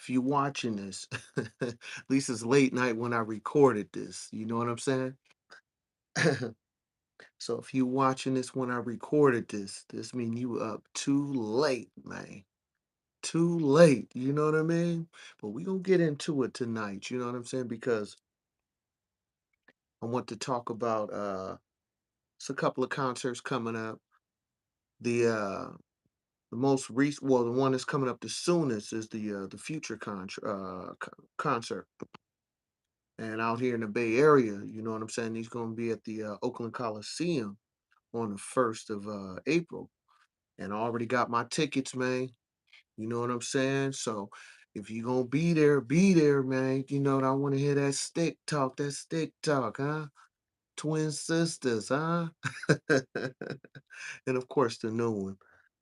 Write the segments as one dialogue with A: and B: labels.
A: if you watching this, at least it's late night when I recorded this. You know what I'm saying? So if you watching this when I recorded this mean you up too late, man. Too late. You know what I mean? But we gonna get into it tonight. You know what I'm saying? Because I want to talk about it's a couple of concerts coming up. The most recent, well, the one that's coming up the soonest is the Future concert. And out here in the Bay Area, you know what I'm saying? He's going to be at the Oakland Coliseum on the 1st of April. And I already got my tickets, man. You know what I'm saying? So if you're going to be there, man. You know, I want to hear that stick talk, huh? Twin sisters, huh? And of course, the new one.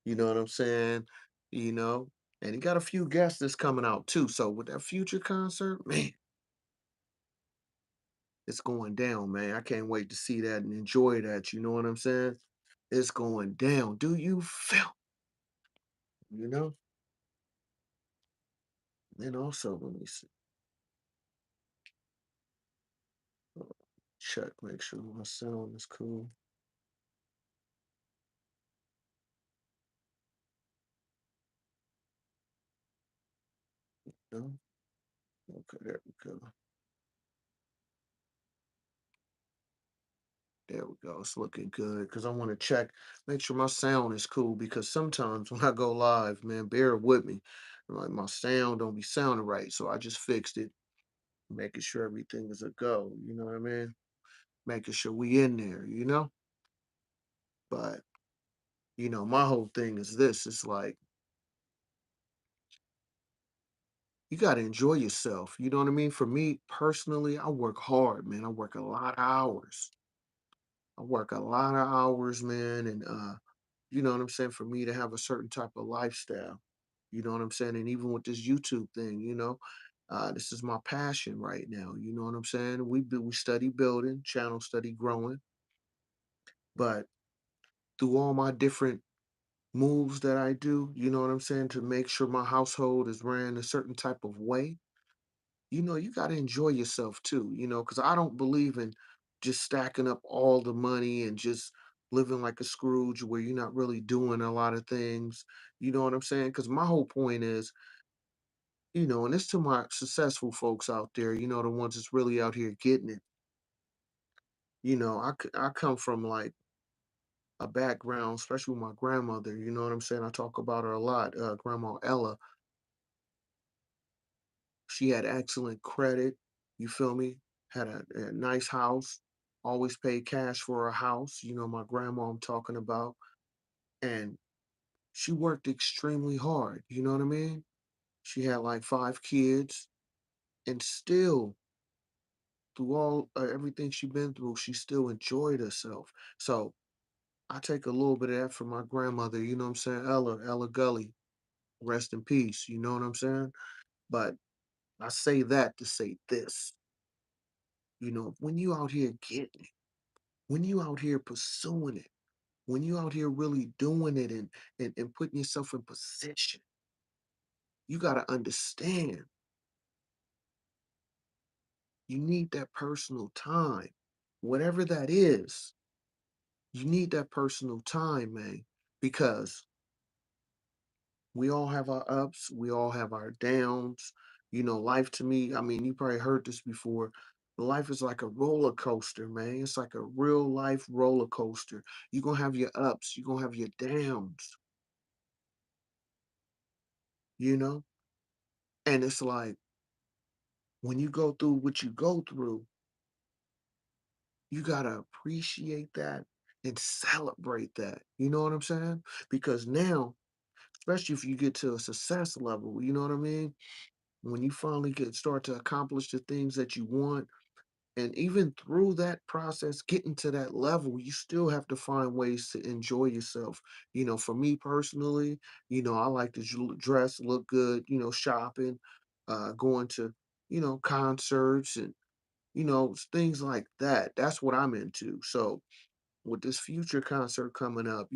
A: You know what I'm saying? You know, and he got a few guests that's coming out too. So with that Future concert, man, it's going down, man. I can't wait to see that and enjoy that. You know what I'm saying? It's going down. Do you feel? You know? And also, let me see. uh, Check, make sure my sound is cool. No? Okay, there we go. There we go. It's looking good because I want to check, make sure my sound is cool. Because sometimes when I go live, man, bear with me. Like my sound don't be sounding right. So I just fixed it, making sure everything is a go. You know what I mean? Making sure we in there, you know? But my whole thing is this. It's like you gotta enjoy yourself. You know what I mean? For me personally, I work hard, man. I work a lot of hours. I work a lot of hours, man, and you know what I'm saying, for me to have a certain type of lifestyle. You know what I'm saying? And even with this YouTube thing, this is my passion right now. You know what I'm saying? We study building, channel study growing, but through all my different moves that I do, you know what I'm saying, to make sure my household is ran a certain type of way, you got to enjoy yourself too, because I don't believe in just stacking up all the money and just living like a Scrooge where you're not really doing a lot of things. You know what I'm saying? Because my whole point is, and it's to my successful folks out there, the ones that's really out here getting it. I come from like a background, especially with my grandmother. You know what I'm saying? I talk about her a lot. Grandma Ella, she had excellent credit. You feel me? Had a nice house. Always paid cash for a house. My grandma I'm talking about. And she worked extremely hard. You know what I mean? She had like 5 kids. And still, through all everything she been through, she still enjoyed herself. So I take a little bit of that from my grandmother. You know what I'm saying? Ella Gully. Rest in peace. You know what I'm saying? But I say that to say this. When you out here getting it, when you out here pursuing it, when you out here really doing it and putting yourself in position, you got to understand you need that personal time. Whatever that is, you need that personal time, man, because we all have our ups, we all have our downs. Life to me, I mean, you probably heard this before. Life is like a roller coaster, man. It's like a real life roller coaster. You're going to have your ups, you're going to have your downs, you know? And it's like when you go through what you go through, you got to appreciate that and celebrate that. You know what I'm saying? Because now, especially if you get to a success level, you know what I mean? When you finally get start to accomplish the things that you want, and even through that process, getting to that level, you still have to find ways to enjoy yourself. For me personally, I like to dress, look good, shopping, going to, concerts and, things like that. That's what I'm into. So with this Future concert coming up,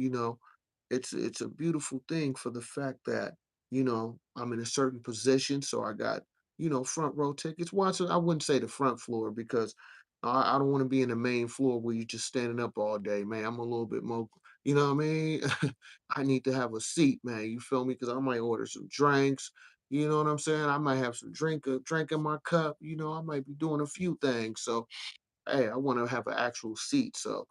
A: it's a beautiful thing for the fact that I'm in a certain position, so I got, front row tickets. Well, I wouldn't say the front floor because I don't want to be in the main floor where you're just standing up all day, man. I'm a little bit more, you know what I mean? I need to have a seat, man. You feel me? Because I might order some drinks. You know what I'm saying? I might have some drink in my cup. I might be doing a few things. So, hey, I want to have an actual seat. So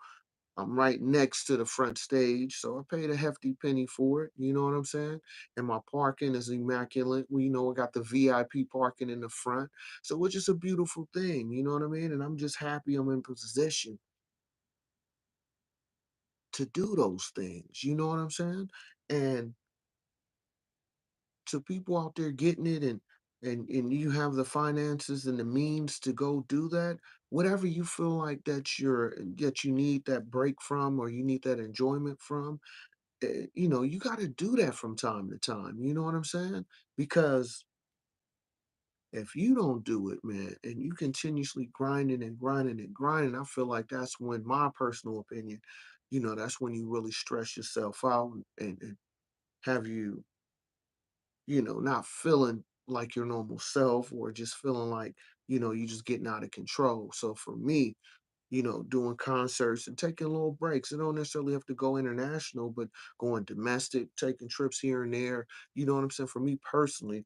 A: I'm right next to the front stage, so I paid a hefty penny for it. You know what I'm saying? And my parking is immaculate. I got the VIP parking in the front, so it's just a beautiful thing. You know what I mean? And I'm just happy I'm in position to do those things. You know what I'm saying? And to people out there getting it, and you have the finances and the means to go do that, whatever you feel like that you need that break from, or you need that enjoyment from, you got to do that from time to time. You know what I'm saying? Because if you don't do it, man, and you continuously grinding and grinding and grinding, I feel like that's when, my personal opinion, that's when you really stress yourself out, and have you, not feeling like your normal self, or just feeling like, you just getting out of control. So for me, doing concerts and taking little breaks. It don't necessarily have to go international, but going domestic, taking trips here and there. You know what I'm saying? For me personally,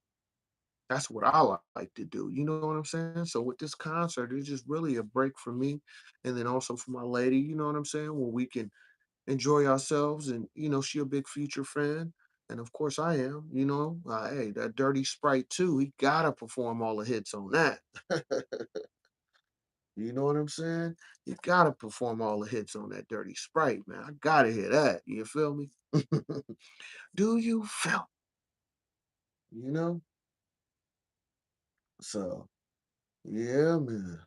A: that's what I like to do. You know what I'm saying? So with this concert, it's just really a break for me. And then also for my lady, you know what I'm saying? Where we can enjoy ourselves. And, she a big Future fan. And of course I am, hey, that Dirty Sprite too, he gotta perform all the hits on that. You know what I'm saying? You gotta perform all the hits on that Dirty Sprite, man. I gotta hear that. You feel me? Do you feel? You know? So, yeah, man.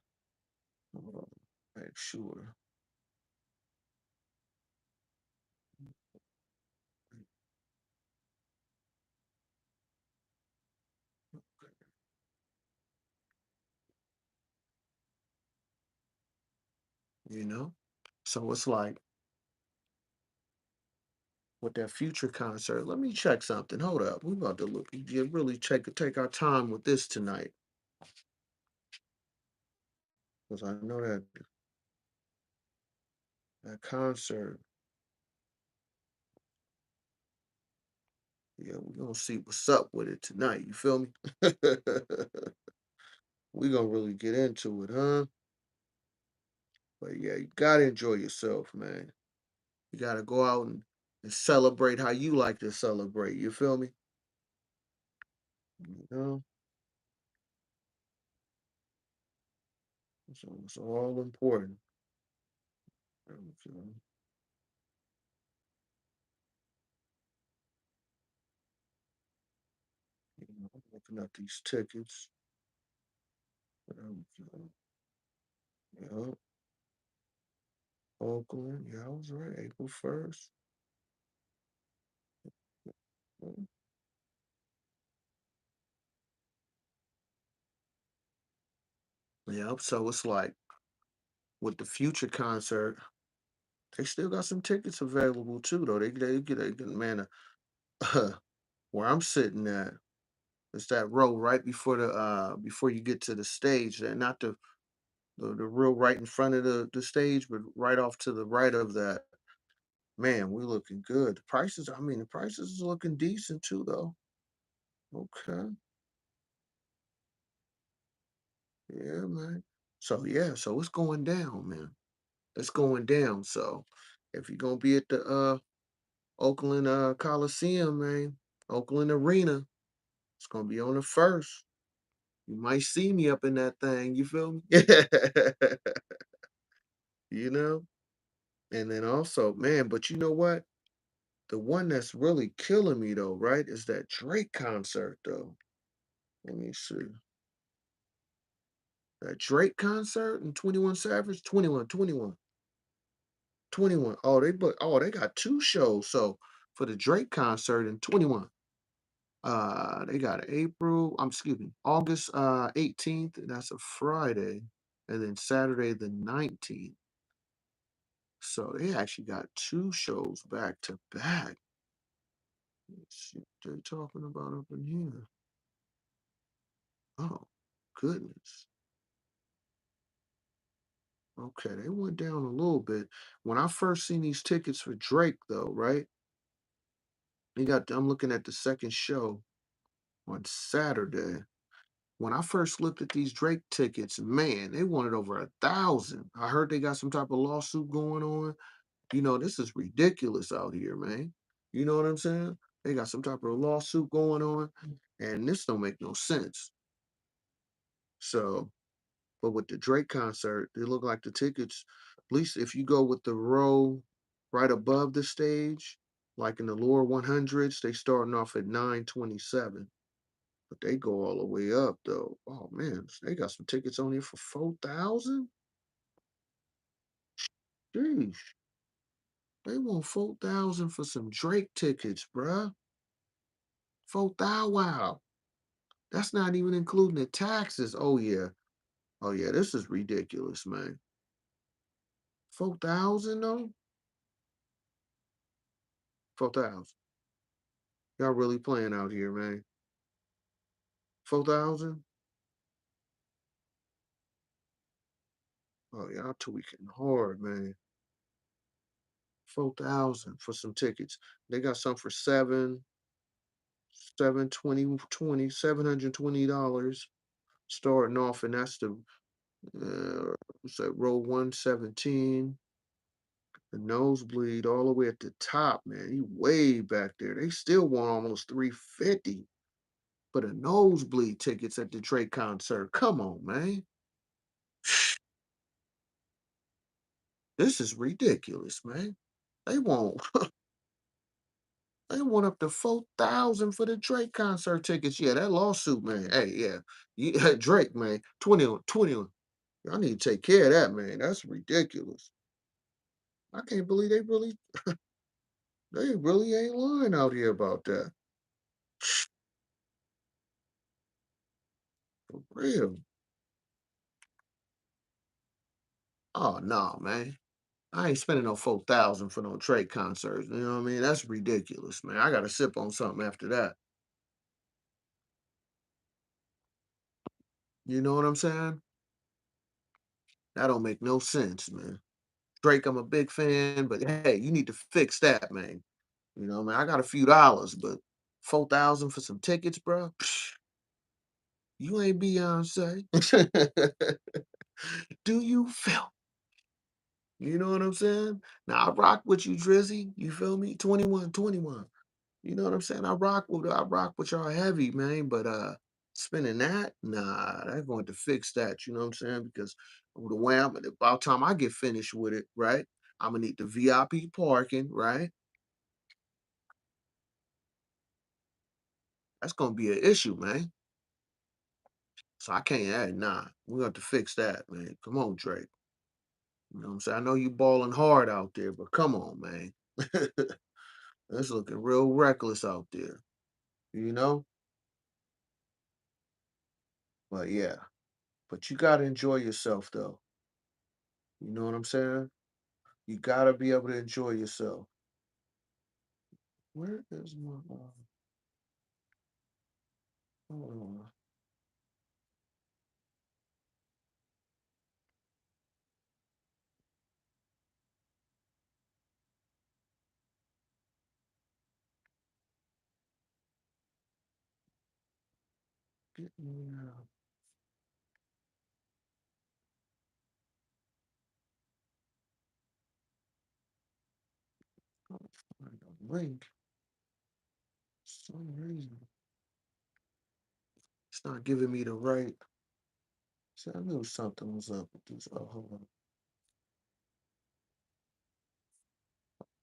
A: Hold on. Make sure. You know? So it's like with that Future concert, let me check something. Hold up. We about to look. You really take our time with this tonight. Because I know that concert, yeah, we're gonna see what's up with it tonight. You feel me? We're gonna really get into it, huh? But yeah, you gotta enjoy yourself, man. You gotta go out and celebrate how you like to celebrate. You feel me? You know, so it's all important. Okay. I'm looking at these tickets. Okay. Yeah, Oakland. Yeah, I was right. April 1st. Yep. So it's like with the Future concert, they still got some tickets available too, though. They get man. Where I'm sitting at, it's that row right before before you get to the stage. There, not the real right in front of the stage, but right off to the right of that. Man, we're looking good. The prices is looking decent too, though. Okay, yeah, man. So yeah, so it's going down, man. It's going down. So if you're gonna be at the Oakland Coliseum, man, Oakland Arena, it's gonna be on the first. You might see me up in that thing. You feel me? you know. And then also, man, but you know what? The one that's really killing me though, right, is that Drake concert though. Let me see. That Drake concert and 21 Savage, 21. They got two shows. So for the Drake concert and 21, they got August 18th, that's a Friday, and then Saturday the 19th. So they actually got two shows back to back. Let's see what they're talking about up in here. Oh, goodness. Okay, they went down a little bit. When I first seen these tickets for Drake, though, right? I'm looking at the second show on Saturday. When I first looked at these Drake tickets, man, they wanted over 1,000. I heard they got some type of lawsuit going on. This is ridiculous out here, man. You know what I'm saying? They got some type of lawsuit going on, and this don't make no sense. So, but with the Drake concert, they look like the tickets, at least if you go with the row right above the stage, like in the lower 100s, they starting off at 927. But they go all the way up though. Oh man, they got some tickets on here for 4,000. Jeez, they want 4,000 for some Drake tickets, bruh. 4,000. Wow, that's not even including the taxes. Oh yeah, this is ridiculous, man. 4,000 though. 4,000. Y'all really playing out here, man. 4,000. Oh y'all tweaking hard, man. 4,000 for some tickets. They got some for 720 $720 starting off, and that's the what's that, row 117, the nosebleed all the way at the top, man. He way back there. They still want almost 350 for the nosebleed tickets at the Drake concert. Come on, man. This is ridiculous, man. They want they want up to 4,000 for the Drake concert tickets. Yeah, that lawsuit, man. Hey, yeah. Drake, man. 20 on 20 on. Y'all need to take care of that, man. That's ridiculous. I can't believe they really ain't lying out here about that. For real. Oh no, man. I ain't spending no 4,000 for no Drake concerts. You know what I mean? That's ridiculous, man. I gotta sip on something after that. You know what I'm saying? That don't make no sense, man. Drake, I'm a big fan, but hey, you need to fix that, man. Man, I got a few dollars, but 4,000 for some tickets, bro. You ain't Beyonce. Do you feel? You know what I'm saying? Now I rock with you, Drizzy. You feel me? 21, 21. You know what I'm saying? I rock with y'all heavy, man. But spending that, nah, they're going to fix that. You know what I'm saying? Because the way about time I get finished with it, right? I'm gonna need the VIP parking, right? That's gonna be an issue, man. So I can't add, nah. We got to fix that, man. Come on, Drake. You know what I'm saying? I know you balling hard out there, but come on, man. It's looking real reckless out there, you know? But yeah. But you gotta enjoy yourself though. You know what I'm saying? You gotta be able to enjoy yourself. Where is my hold on. Get me find a link. For some reason. It's not giving me the right. See, I knew something was up with this. Oh,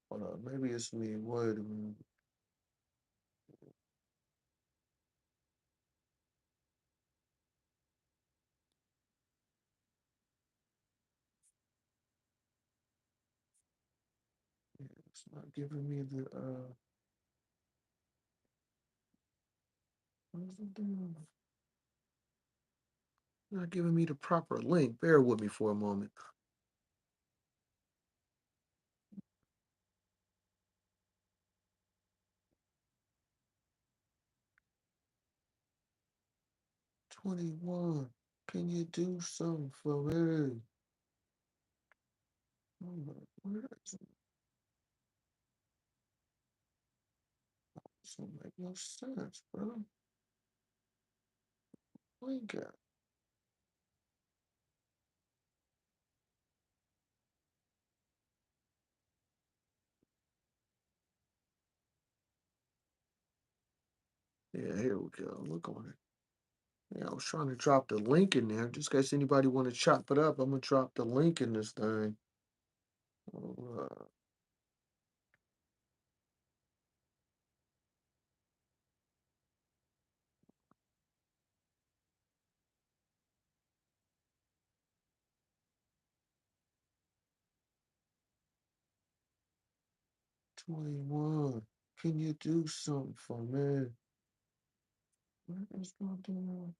A: hold on. Maybe it's me. Wait a minute. Yeah, it's not giving me the what is it doing? Not giving me the proper link. Bear with me for a moment. 21. Can you do something for me? Where is it? This don't make no sense, bro. Link it. Yeah, here we go. Look on it. Yeah, I was trying to drop the link in there. Just in case anybody want to chop it up, I'm gonna drop the link in this thing. Uh, 21. Can you do something for me? Where is my damn?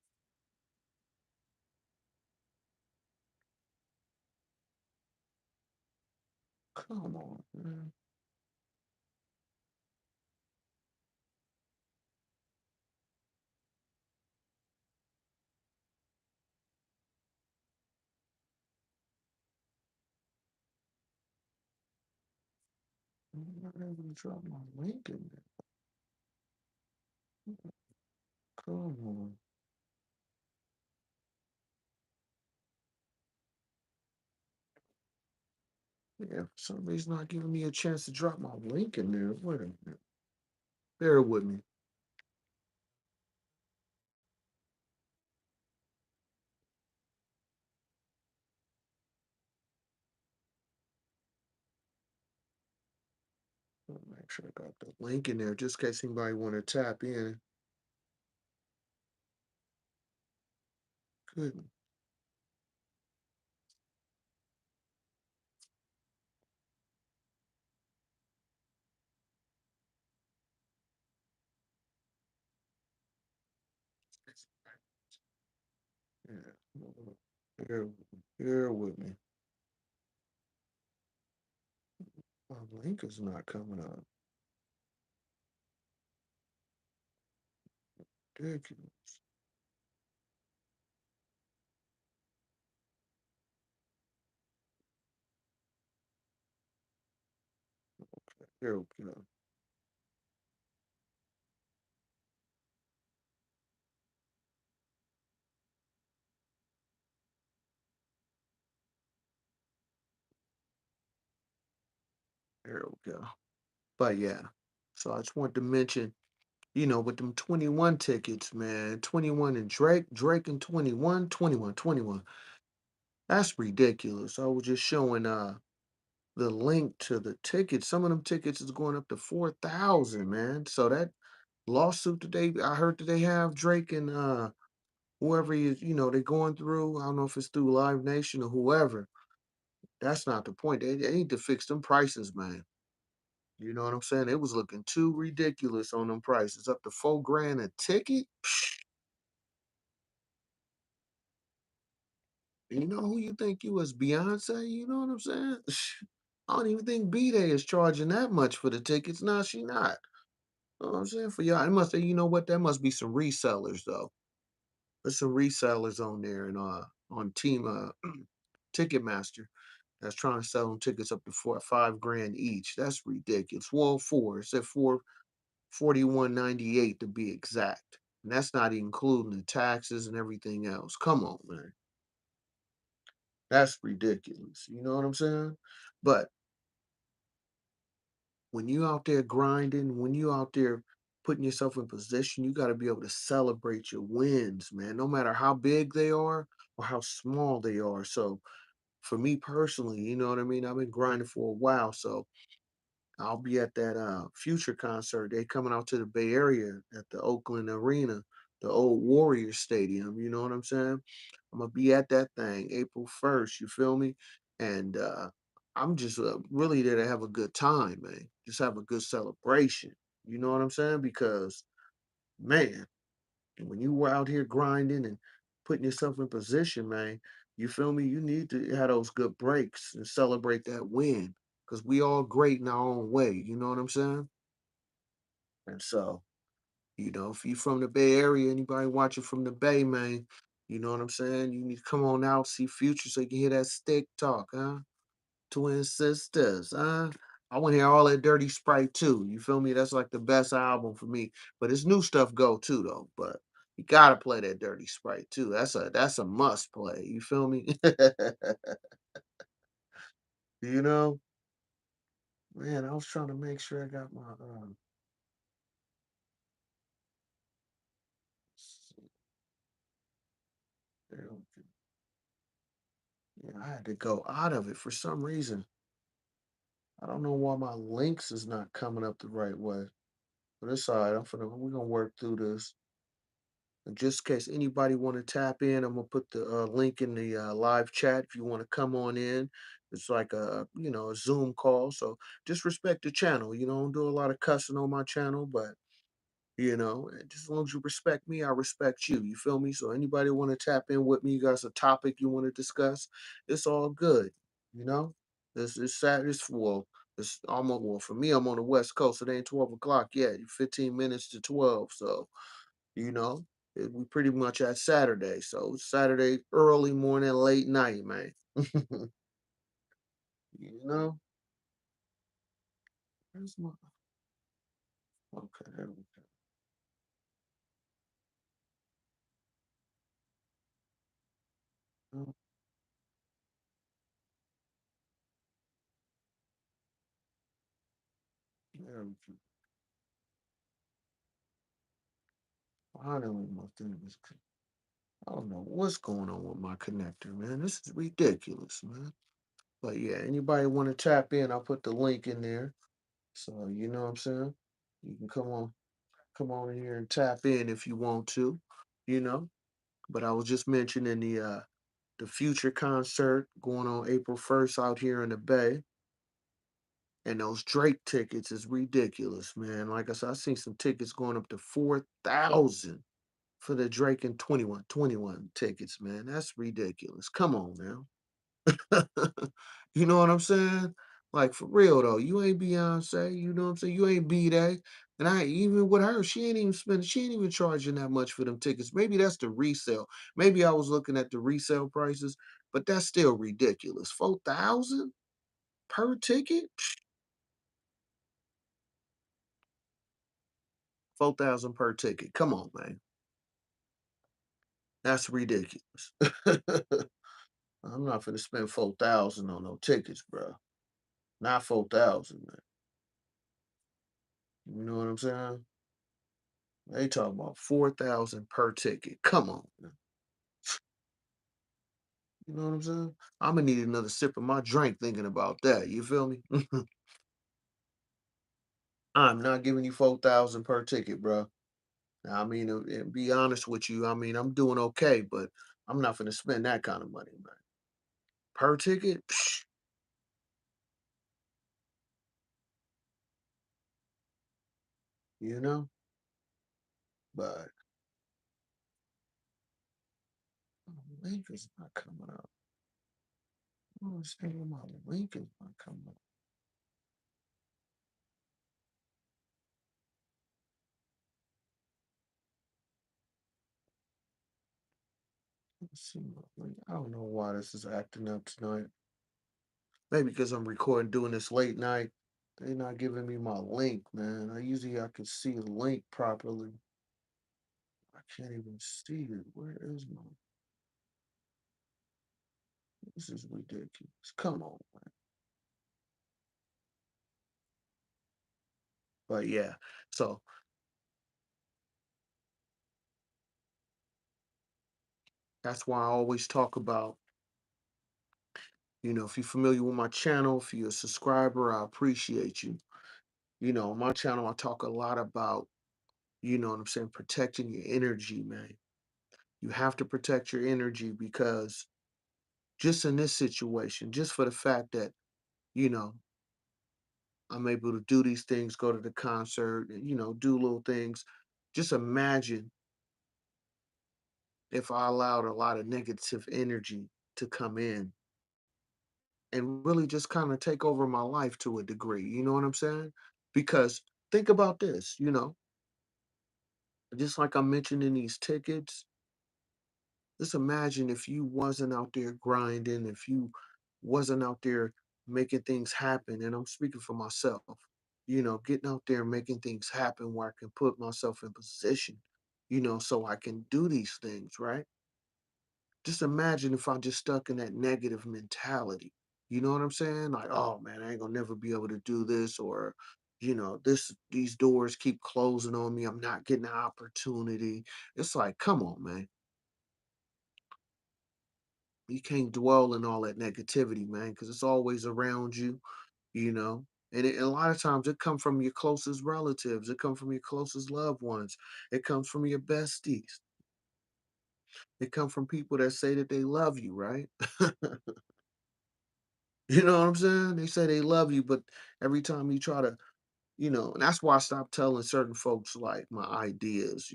A: Come on, man. I'm not able to drop my link in there. Come on. Yeah, for some reason not giving me a chance to drop my link in there. Wait a minute. Bear with me. I'll make sure I got the link in there just in case anybody want to tap in. Couldn't. Yeah. Bear with me. My link is not coming up. Ridiculous. Here we go. Here we go. But yeah. So I just wanted to mention, with them 21 tickets, man. 21 and Drake and 21, 21, 21. That's ridiculous. I was just showing the link to the tickets. Some of them tickets is going up to 4,000, man. So that lawsuit that I heard that they have Drake and whoever he is, they're going through. I don't know if it's through Live Nation or whoever. That's not the point. They need to fix them prices, man. You know what I'm saying? It was looking too ridiculous on them prices. Up to 4 grand a ticket. You know who you think you was, Beyonce? You know what I'm saying? I don't even think B-Day is charging that much for the tickets. No, she not. Know what I'm saying? For y'all, it must you know what? That must be some resellers though. There's some resellers on there and on Team Ticketmaster that's trying to sell them tickets up to 5 grand each. That's ridiculous. Well, four. It said 41.98 to be exact. And that's not including the taxes and everything else. Come on, man. That's ridiculous. You know what I'm saying? But when you out there grinding, when you out there putting yourself in position, you got to be able to celebrate your wins, man, no matter how big they are or how small they are. So for me personally, you know what I mean? I've been grinding for a while. So I'll be at that future concert. They coming out to the Bay Area at the Oakland Arena, the old Warriors Stadium. You know what I'm saying? I'm gonna be at that thing April 1st. You feel me? And I'm just really there to have a good time, man. Just have a good celebration. You know what I'm saying? Because man, when you were out here grinding and putting yourself in position, man, you feel me? You need to have those good breaks and celebrate that win. Cause we all great in our own way. You know what I'm saying? And so, If you from the Bay Area, anybody watching from the Bay, man, you know what I'm saying? You need to come on out, see Future so you can hear that stick talk, huh? Twin Sisters, huh? I wanna hear all that Dirty Sprite too, you feel me? That's like the best album for me, but his new stuff go too though, but you gotta play that Dirty Sprite too. That's a must play, you feel me? You know? Man, I was trying to make sure I got my, there we go. Yeah, I had to go out of it for some reason. I don't know why my links is not coming up the right way, but it's all right. We're gonna work through this. And just in case anybody want to tap in, I'm gonna put the link in the live chat if you want to come on in. It's like a Zoom call, so just respect the channel. Don't do a lot of cussing on my channel, but and just as long as you respect me, I respect you. You feel me? So anybody want to tap in with me, you got a topic you want to discuss, it's all good. You know, it's sad. It's almost for me. I'm on the West Coast. It ain't 12 o'clock yet. 15 minutes to 12. So you know, we pretty much at Saturday. So Saturday early morning, late night, man. you know, Where's my okay? There we go. There we go. Finally, my thing is. I don't know what's going on with my connector, man. This is ridiculous, man. But yeah, anybody want to tap in, I'll put the link in there. So you know what I'm saying? You can come on in here and tap in if you want to, you know. But I was just mentioning the future concert going on April 1st out here in the Bay. And those Drake tickets is ridiculous, man. Like I said, I seen some tickets going up to 4,000 for the Drake and 21 tickets, man. That's ridiculous. Come on now. You know what I'm saying? Like for real though, you ain't Beyonce, you know what I'm saying? You ain't B-Day. And I even with her, she ain't even charging that much for them tickets. Maybe that's the resale. Maybe I was looking at the resale prices, but that's still ridiculous. 4,000 per ticket? 4,000 per ticket. Come on, man. That's ridiculous. I'm not gonna spend 4,000 on no tickets, bro. Not 4,000, man. You know what I'm saying? They talking about 4,000 per ticket. Come on, man. You know what I'm saying? Imma need another sip of my drink thinking about that, you feel me? I'm not giving you 4,000 per ticket, bro. I mean, and be honest with you, I mean, I'm doing okay, but I'm not gonna spend that kind of money, man. Per ticket? Psh, you know? But link is not coming up. I don't understand why my link is not coming up. Let's see my link. I don't know why this is acting up tonight. Maybe because I'm recording doing this late night. They're not giving me my link, man. I can see the link properly. I can't even see it. Where is my this is ridiculous. Come on, man. But yeah, so that's why I always talk about, if you're familiar with my channel, if you're a subscriber, I appreciate you. On my channel, I talk a lot about, what I'm saying, protecting your energy, man. You have to protect your energy because just in this situation, just for the fact that, you know, I'm able to do these things, go to the concert, and, do little things. Just imagine if I allowed a lot of negative energy to come in and really just kind of take over my life to a degree. You know what I'm saying? Because think about this, Just like I mentioned in these tickets, just imagine if you wasn't out there grinding, if you wasn't out there making things happen. And I'm speaking for myself, getting out there making things happen where I can put myself in position, so I can do these things, right? Just imagine if I just stuck in that negative mentality. You know what I'm saying? Like, oh man, I ain't gonna never be able to do this, or these doors keep closing on me. I'm not getting the opportunity. It's like, come on, man. You can't dwell in all that negativity, man, because it's always around you, you know. And a lot of times it comes from your closest relatives, it comes from your closest loved ones, it comes from your besties, it comes from people that say that they love you, right? You know what I'm saying? They say they love you, but every time you try to, and that's why I stopped telling certain folks like my ideas,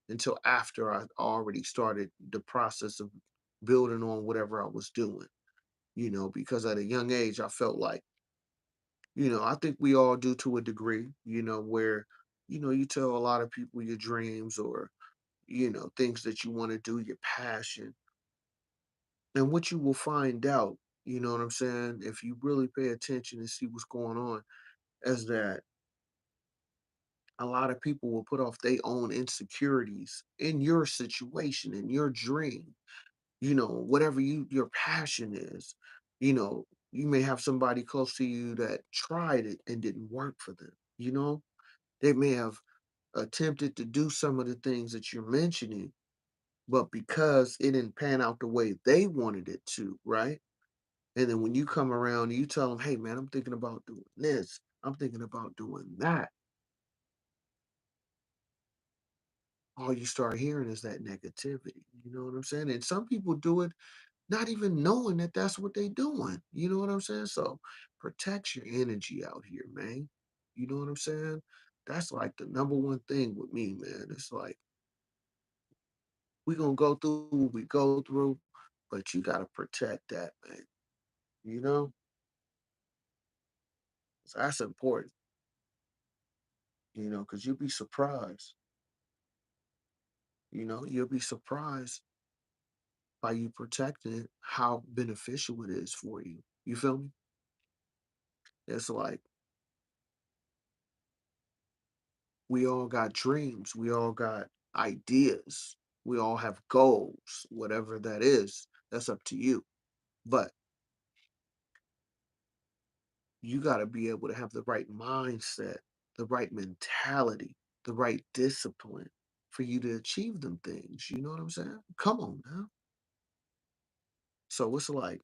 A: until after I already started the process of building on whatever I was doing, because at a young age, I felt like, I think we all do to a degree, where, you tell a lot of people your dreams or, things that you want to do, your passion. And what you will find out, you know what I'm saying, if you really pay attention and see what's going on, is that a lot of people will put off their own insecurities in your situation, in your dream, whatever your passion is. You may have somebody close to you that tried it and didn't work for them. They may have attempted to do some of the things that you're mentioning, but because it didn't pan out the way they wanted it to, right? And then when you come around and you tell them, hey man, I'm thinking about doing this, I'm thinking about doing that, all you start hearing is that negativity. You know what I'm saying? And some people do it not even knowing that that's what they doing. You know what I'm saying? So protect your energy out here, man. You know what I'm saying? That's like the number one thing with me, man. It's like we gonna go through what we go through, but you gotta protect that, man. You know, so that's important. Because you'll be surprised. You'll be surprised by you protecting it, how beneficial it is for you. You feel me? It's like we all got dreams, we all got ideas, we all have goals, whatever that is, that's up to you. But you got to be able to have the right mindset, the right mentality, the right discipline for you to achieve them things. You know what I'm saying? Come on now. So it's like,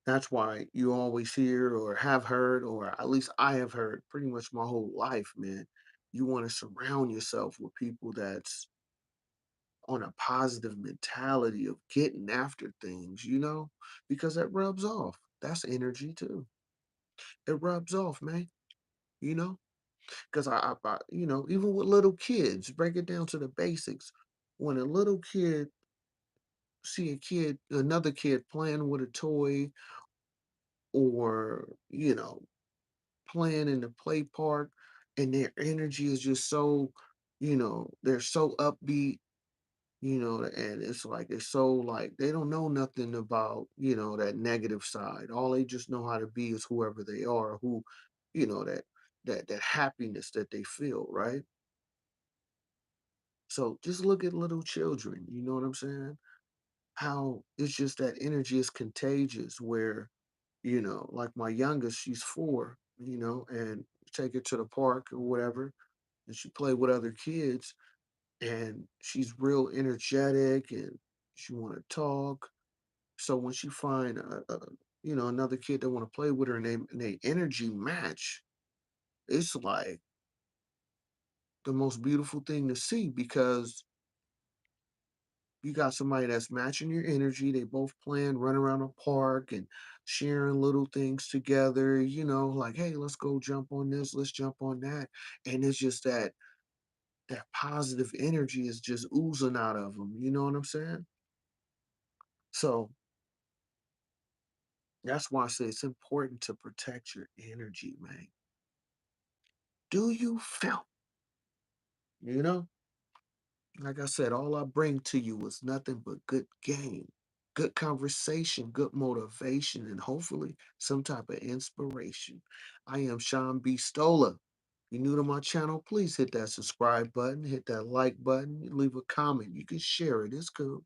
A: that's why you always hear or have heard, or at least I have heard pretty much my whole life, man. You want to surround yourself with people that's on a positive mentality of getting after things, because that rubs off. That's energy too. It rubs off, man. You know, because even with little kids, break it down to the basics. When a little kid see another kid playing with a toy, or playing in the play park, and their energy is just so, they're so upbeat, and it's like it's so like they don't know nothing about, that negative side. All they just know how to be is whoever they are, who, that happiness that they feel, right? So just look at little children, you know what I'm saying? How it's just that energy is contagious where, like my youngest, she's 4, and take her to the park or whatever, and she play with other kids, and she's real energetic and she want to talk. So when she find another kid that want to play with her, and they energy match, it's like the most beautiful thing to see, because you got somebody that's matching your energy. They both playing, run around the park and sharing little things together, like, hey, let's go jump on this, let's jump on that. And it's just that positive energy is just oozing out of them. You know what I'm saying? So that's why I say it's important to protect your energy, man. Do you feel? You know? Like I said, all I bring to you is nothing but good game, good conversation, good motivation, and hopefully some type of inspiration. I am Sean B. Stola. You new to my channel, please hit that subscribe button, hit that like button, leave a comment. You can share it. It's cool.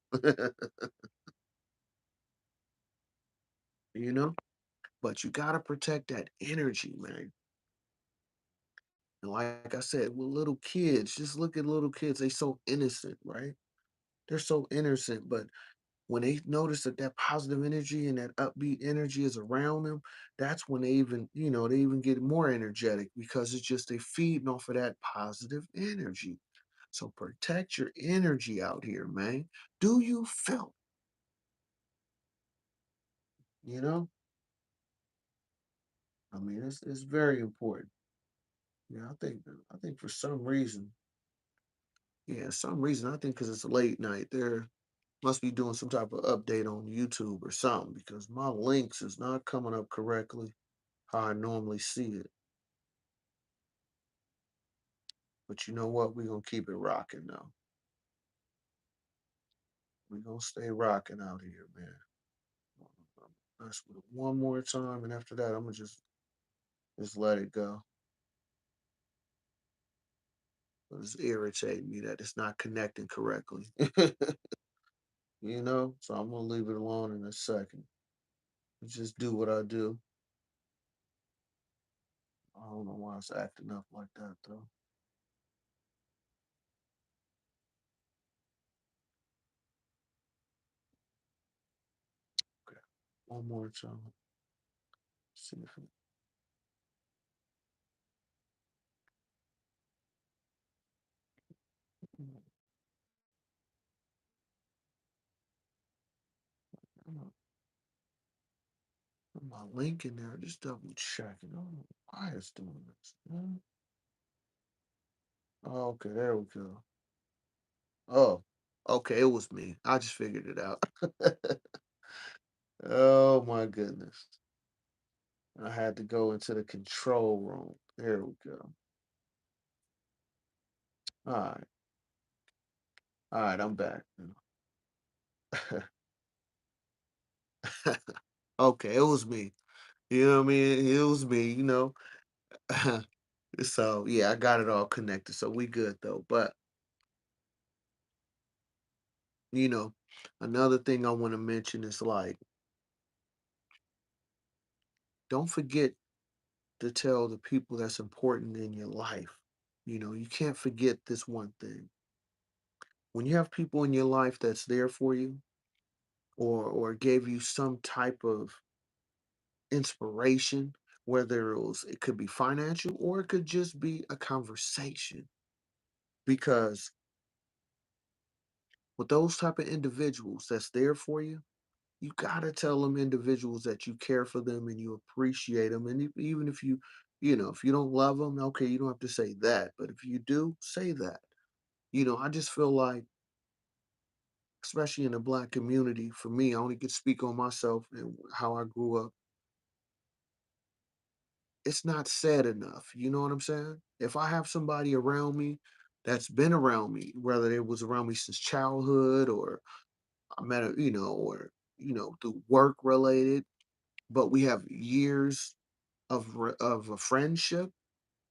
A: you know? But you gotta protect that energy, man. And like I said, with little kids, just look at little kids. They so innocent, right? They're so innocent, but when they notice that that positive energy and that upbeat energy is around them, that's when they even, they even get more energetic because it's just they feeding off of that positive energy. So protect your energy out here, man. Do you feel? You know, I mean, it's very important. Yeah, I think for some reason, yeah, some reason I think because it's late night, there must be doing some type of update on YouTube or something because my links is not coming up correctly how I normally see it. But you know what? We're gonna keep it rocking now. We're gonna stay rocking out here, man. Mess with it one more time, and after that, I'm gonna just let it go. It's irritating me that it's not connecting correctly. So I'm gonna leave it alone in a second. Just do what I do. I don't know why it's acting up like that though. Okay, one more time. See if it, I'm put my link in there. Just double checking. I don't know why it's doing this. Oh, okay, there we go. Oh, okay, it was me. I just figured it out. Oh my goodness. I had to go into the control room. There we go. All right. All right, I'm back now. Okay, it was me. You know what I mean? It was me. So yeah, I got it all connected. So we good though. But you know, another thing I want to mention is like, don't forget to tell the people that's important in your life. You can't forget this one thing. When you have people in your life that's there for you or gave you some type of inspiration, whether it could be financial or it could just be a conversation. Because with those type of individuals that's there for you gotta tell them individuals that you care for them and you appreciate them. And even if you don't love them, okay, you don't have to say that. But if you do, say that. I just feel like, especially in the black community, for me, I only could speak on myself and how I grew up. It's not said enough. You know what I'm saying? If I have somebody around me that's been around me, whether it was around me since childhood or I met a, or through work related, but we have years of a friendship.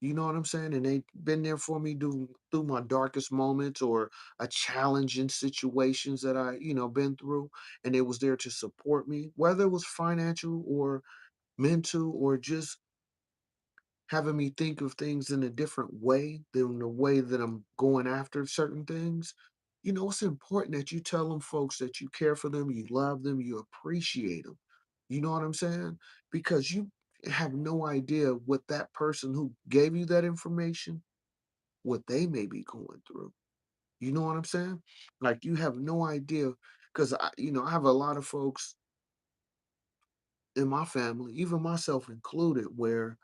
A: You know what I'm saying? And they've been there for me through my darkest moments or a challenging situations that I been through, and they was there to support me, whether it was financial or mental or just having me think of things in a different way than the way that I'm going after certain things. It's important that you tell them folks that you care for them, you love them, you appreciate them. You know what I'm saying? Because you have no idea what that person who gave you that information, what they may be going through. You know what I'm saying? Like you have no idea because I have a lot of folks in my family, even myself included, where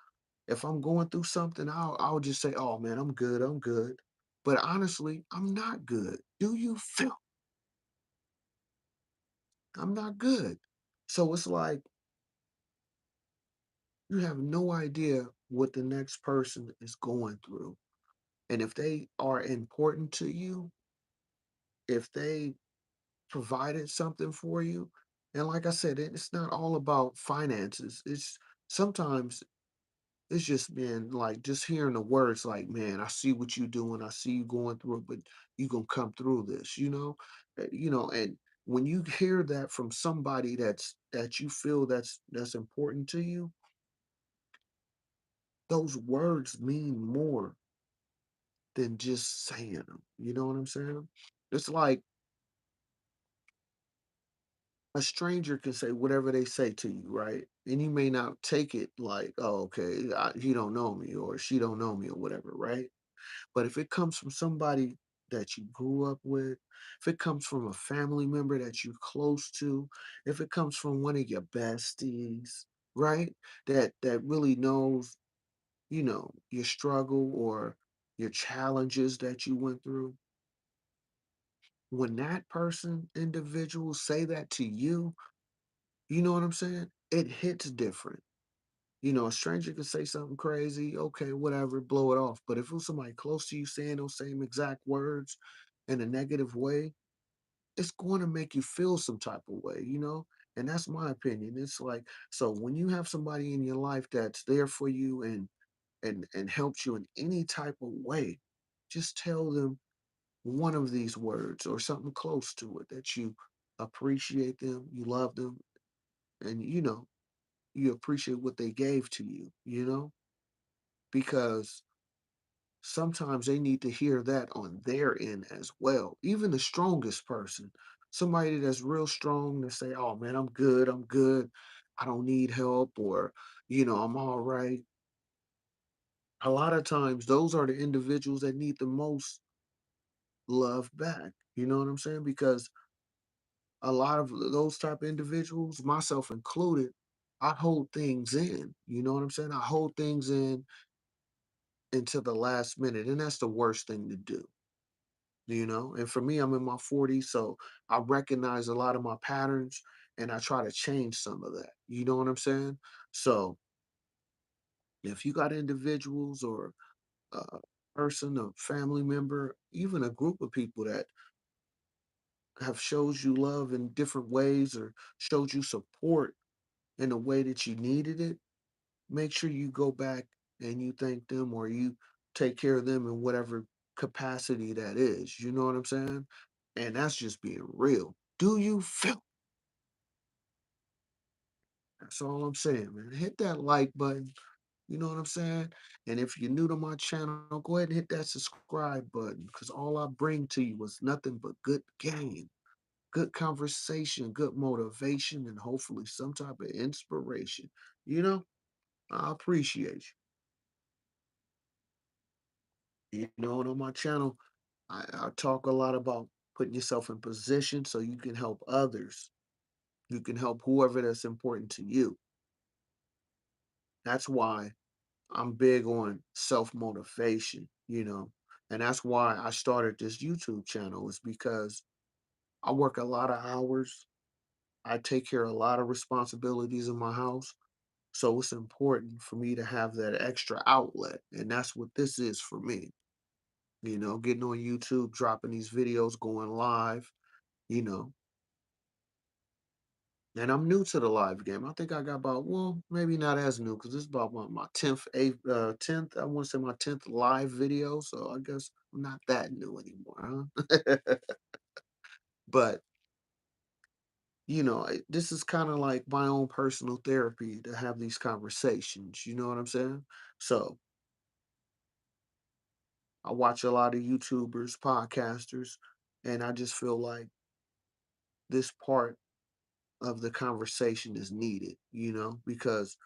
A: if I'm going through something, I'll just say, "Oh man, I'm good. I'm good." But honestly, I'm not good. Do you feel I'm not good? So it's like you have no idea. what the next person is going through. And if they are important to you, if they provided something for you, and like I said, it's not all about finances. It's sometimes it's just been like just hearing the words like, man, I see what you doing, I see you going through it, but you gonna come through this, you know? And when you hear that from somebody that you feel that's important to you, those words mean more than just saying them. You know what I'm saying? It's like a stranger can say whatever they say to you, right? And you may not take it like, oh, okay, he don't know me or she don't know me or whatever, right? But if it comes from somebody that you grew up with, if it comes from a family member that you're close to, if it comes from one of your besties, right? That really knows, your struggle or your challenges that you went through. When that person, individual say that to you, you know what I'm saying? It hits different. A stranger could say something crazy, okay, whatever, blow it off. But if it was somebody close to you saying those same exact words in a negative way, it's going to make you feel some type of way, you know? And that's my opinion. It's like, so when you have somebody in your life that's there for you and helps you in any type of way, just tell them one of these words or something close to it that you appreciate them, you love them, and you appreciate what they gave to you, because sometimes they need to hear that on their end as well. Even the strongest person, somebody that's real strong to say, oh man, I'm good, I don't need help, or I'm all right. A lot of times those are the individuals that need the most love back. You know what I'm saying? Because a lot of those type of individuals, myself included, I hold things in. You know what I'm saying? I hold things in until the last minute, and that's the worst thing to do. And for me, I'm in my 40s, so I recognize a lot of my patterns, and I try to change some of that. You know what I'm saying? So if you got individuals or a person, a family member, even a group of people that have showed you love in different ways or showed you support in a way that you needed it, make sure you go back and you thank them or you take care of them in whatever capacity that is. You know what I'm saying? And that's just being real. Do you feel? That's all I'm saying, man. Hit that like button. You know what I'm saying? And if you're new to my channel, go ahead and hit that subscribe button because all I bring to you is nothing but good game, good conversation, good motivation, and hopefully some type of inspiration. You know, I appreciate you. And on my channel, I talk a lot about putting yourself in position so you can help others. You can help whoever that's important to you. That's why I'm big on self motivation, and that's why I started this YouTube channel, is because I work a lot of hours. I take care of a lot of responsibilities in my house. So it's important for me to have that extra outlet. And that's what this is for me, getting on YouTube, dropping these videos, going live, you know, and I'm new to the live game. I think I got about, well, maybe not as new because this is about my 10th, 10th, I want to say my 10th live video. So I guess I'm not that new anymore, huh? But, this is kind of like my own personal therapy to have these conversations. You know what I'm saying? So I watch a lot of YouTubers, podcasters, and I just feel like this part of the conversation is needed, because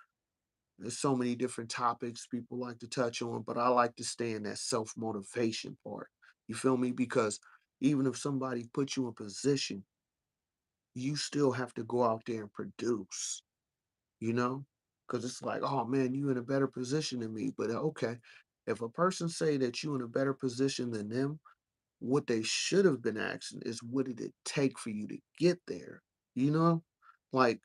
A: there's so many different topics people like to touch on, but I like to stay in that self motivation part. You feel me? Because even if somebody puts you in position, you still have to go out there and produce, you know? Because it's like, oh man, you in a better position than me. But okay, if a person say that you in a better position than them, what they should have been asking is what did it take for you to get there? You know? Like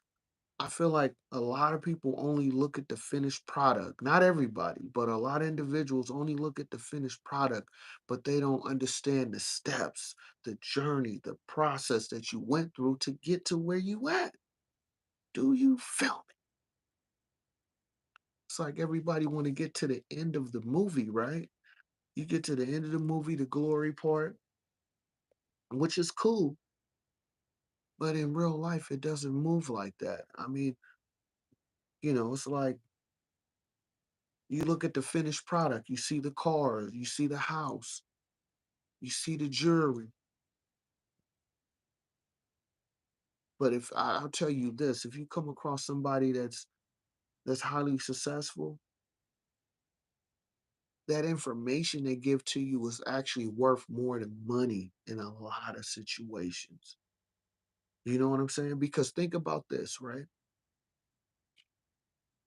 A: I feel like a lot of people only look at the finished product. Not everybody, but a lot of individuals only look at the finished product, but they don't understand the steps, the journey, the process that you went through to get to where you at. Do you feel me? It's like everybody want to get to the end of the movie, right? You get to the end of the movie, the glory part, which is cool, but in real life, it doesn't move like that. I mean, it's like you look at the finished product, you see the cars, you see the house, you see the jewelry. But I'll tell you this, if you come across somebody that's highly successful, that information they give to you is actually worth more than money in a lot of situations. You know what I'm saying? Because think about this, right?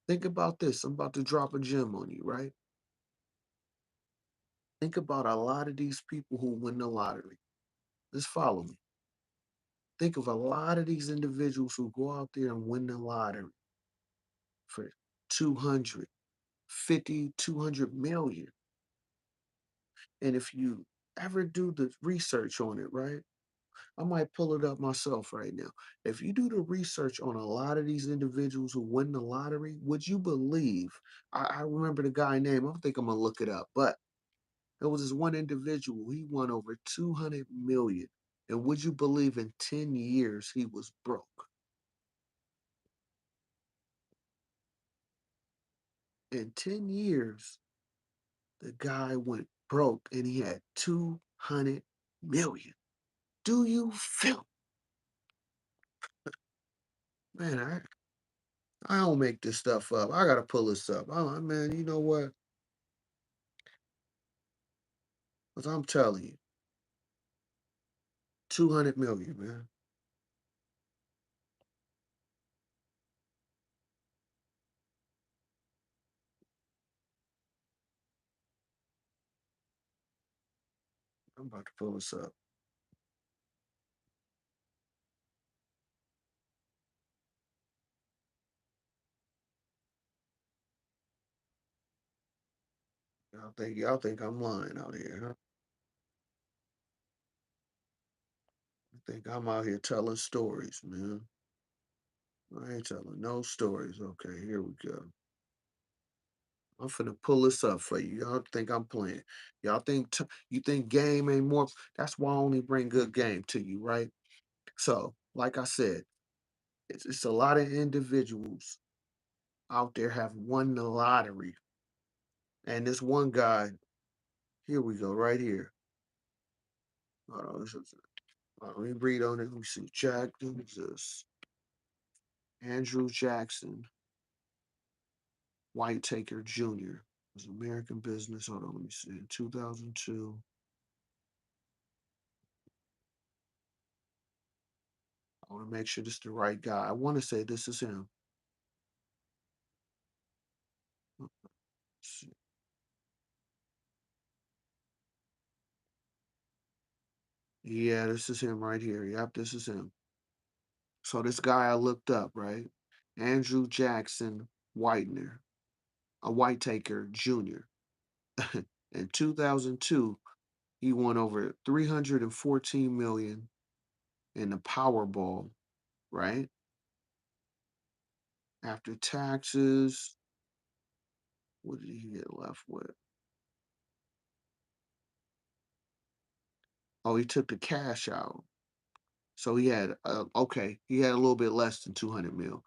A: Think about this. I'm about to drop a gem on you, right? Think about a lot of these people who win the lottery. Just follow me. Think of a lot of these individuals who go out there and win the lottery for 250, 200 million. And if you ever do the research on it, right? I might pull it up myself right now. If you do the research on a lot of these individuals who win the lottery, would you believe? I remember the guy name. I don't think I'm gonna look it up, but there was this one individual. He won over 200 million, and would you believe in 10 years he was broke? In 10 years, the guy went broke, and he had 200 million. Do you feel, man? I don't make this stuff up. I gotta pull this up. Man, you know what? Because I'm telling you, 200 million, man. I'm about to pull this up. Y'all think I'm lying out here, huh? You think I'm out here telling stories, man. I ain't telling no stories. Okay, here we go. I'm finna pull this up for you. Y'all think I'm playing. Y'all think you think game ain't more. That's why I only bring good game to you, right? So, like I said, it's a lot of individuals out there have won the lottery. And this one guy, here we go, right here. Hold on, let me read on it. Let me see. Who's this? Andrew Jackson, Whitaker Jr. was American business. Hold on, let me see. In 2002. I want to make sure this is the right guy. I want to say this is him. Let's see. Yeah, this is him right here. Yep, this is him. So this guy I looked up, right? Andrew Jackson Whitener, a Whitaker Jr. In 2002, he won over 314 million in the Powerball, right? After taxes, what did he get left with? Oh, he took the cash out. So he had okay, he had a little bit less than 200 mil.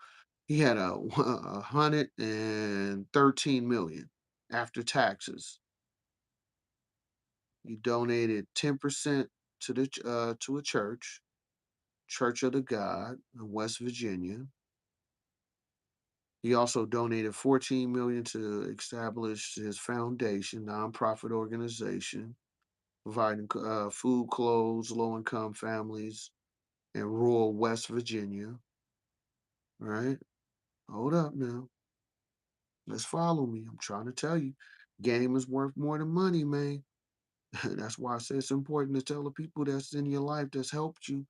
A: He had a 113 million after taxes. He donated 10% to a church, Church of the God in West Virginia. He also donated 14 million to establish his foundation, nonprofit organization, providing food, clothes, low income families in rural West Virginia. Right? Hold up now. Let's follow me. I'm trying to tell you, game is worth more than money, man. That's why I say it's important to tell the people that's in your life that's helped you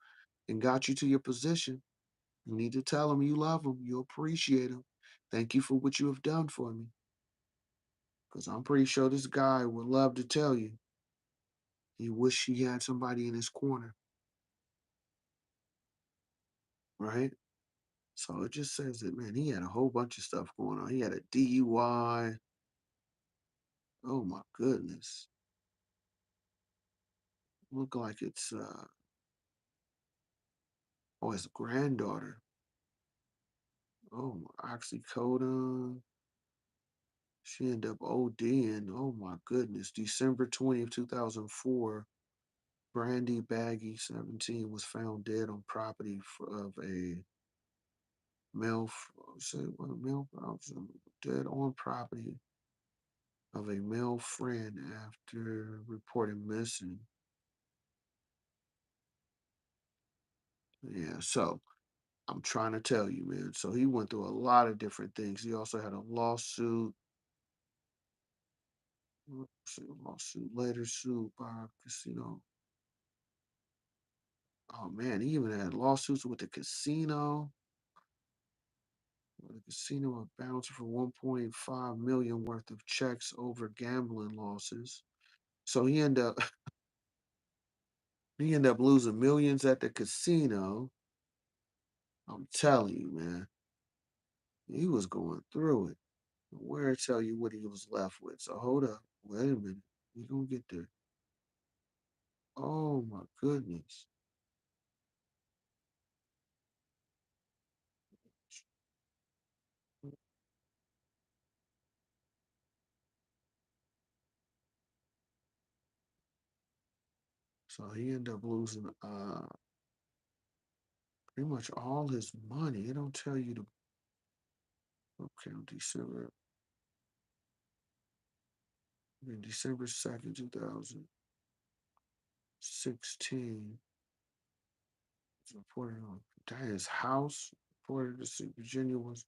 A: and got you to your position. You need to tell him you love him, you appreciate him. Thank you for what you have done for me. Because I'm pretty sure this guy would love to tell you he wish he had somebody in his corner, right? So it just says that, man, he had a whole bunch of stuff going on. He had a DUI. Oh my goodness. Look like it's oh, his granddaughter. Oh, oxycodone. She ended up ODing. Oh my goodness. December 20th, 2004. Brandy Baggy, 17, was found dead on property of a male, say, what, male, dead on property of a male friend after reported missing. Yeah, so I'm trying to tell you, man. So he went through a lot of different things. He also had a lawsuit, later suit by casino. Oh man, he even had lawsuits with the casino. The casino bounced for 1.5 million worth of checks over gambling losses. So he ended up losing millions at the casino. I'm telling you, man, he was going through it. Where it tell you what he was left with. So hold up, wait a minute, we gonna get there. Oh my goodness. So he ended up losing pretty much all his money. It don't tell you the okay on December 2nd, 2016. It's reported on that his house reported to see Virginia was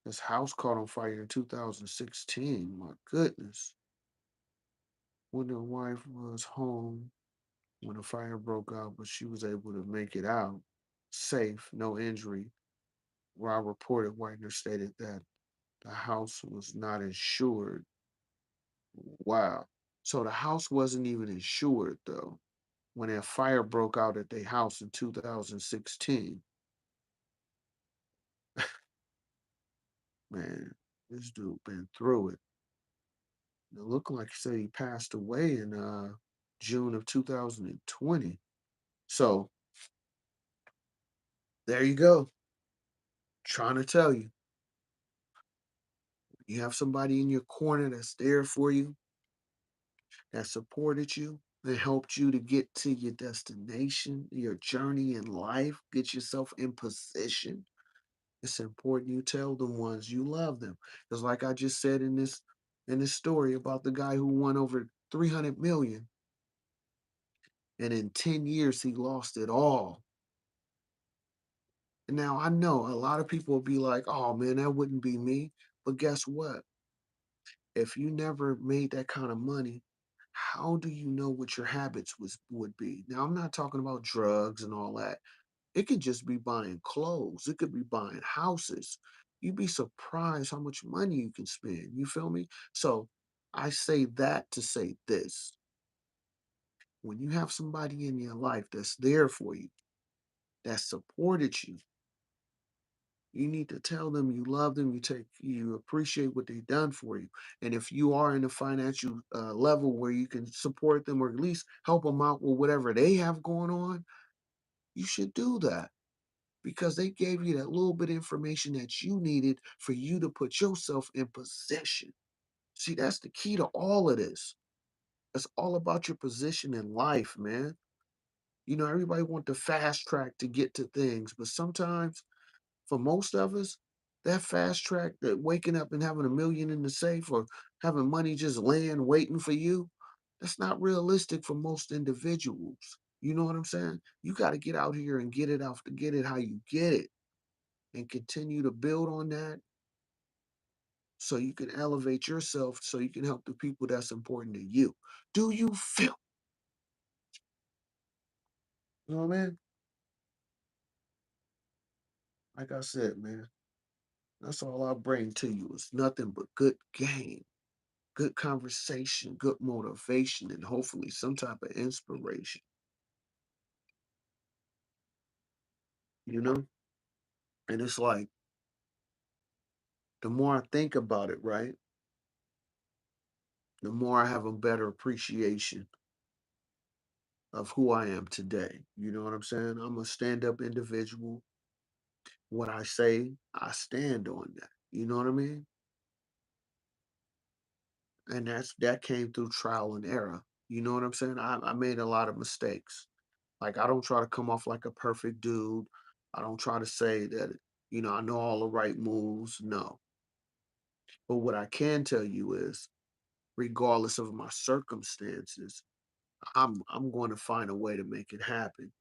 A: his house caught on fire in 2016. My goodness. When the wife was home when the fire broke out, but she was able to make it out safe, no injury. While reported, Whitener stated that the house was not insured. Wow. So the house wasn't even insured though. When that fire broke out at their house in 2016, man, this dude been through it. It looked like he said he passed away in June of 2020. So there you go. Trying to tell you, you have somebody in your corner that's there for you, that supported you, that helped you to get to your destination, your journey in life, get yourself in position. It's important you tell the ones you love them. Because like I just said in this story about the guy who won over 300 million and in 10 years he lost it all. And now I know a lot of people will be like, oh man, that wouldn't be me. But guess what? If you never made that kind of money, how do you know what your habits would be? Now I'm not talking about drugs and all that. It could just be buying clothes. It could be buying houses. You'd be surprised how much money you can spend. You feel me? So I say that to say this. When you have somebody in your life that's there for you, that supported you need to tell them you love them, you appreciate what they've done for you. And if you are in a financial level where you can support them or at least help them out with whatever they have going on, you should do that because they gave you that little bit of information that you needed for you to put yourself in position. See, that's the key to all of this. It's all about your position in life, man. You know, everybody want the fast track to get to things, but sometimes for most of us, that fast track, that waking up and having a million in the safe or having money just laying waiting for you, that's not realistic for most individuals. You know what I'm saying? You got to get out here and get it out, to get it how you get it and continue to build on that so you can elevate yourself so you can help the people that's important to you. Do you feel? You know what I mean? Like I said, man, that's all I bring to you is nothing but good game, good conversation, good motivation, and hopefully some type of inspiration, you know? And it's like, the more I think about it, right, the more I have a better appreciation of who I am today. You know what I'm saying? I'm a stand up individual. What I say, I stand on that. You know what I mean? And that came through trial and error. You know what I'm saying? I made a lot of mistakes. Like I don't try to come off like a perfect dude. I don't try to say that, I know all the right moves. No. But what I can tell you is, regardless of my circumstances, I'm going to find a way to make it happen.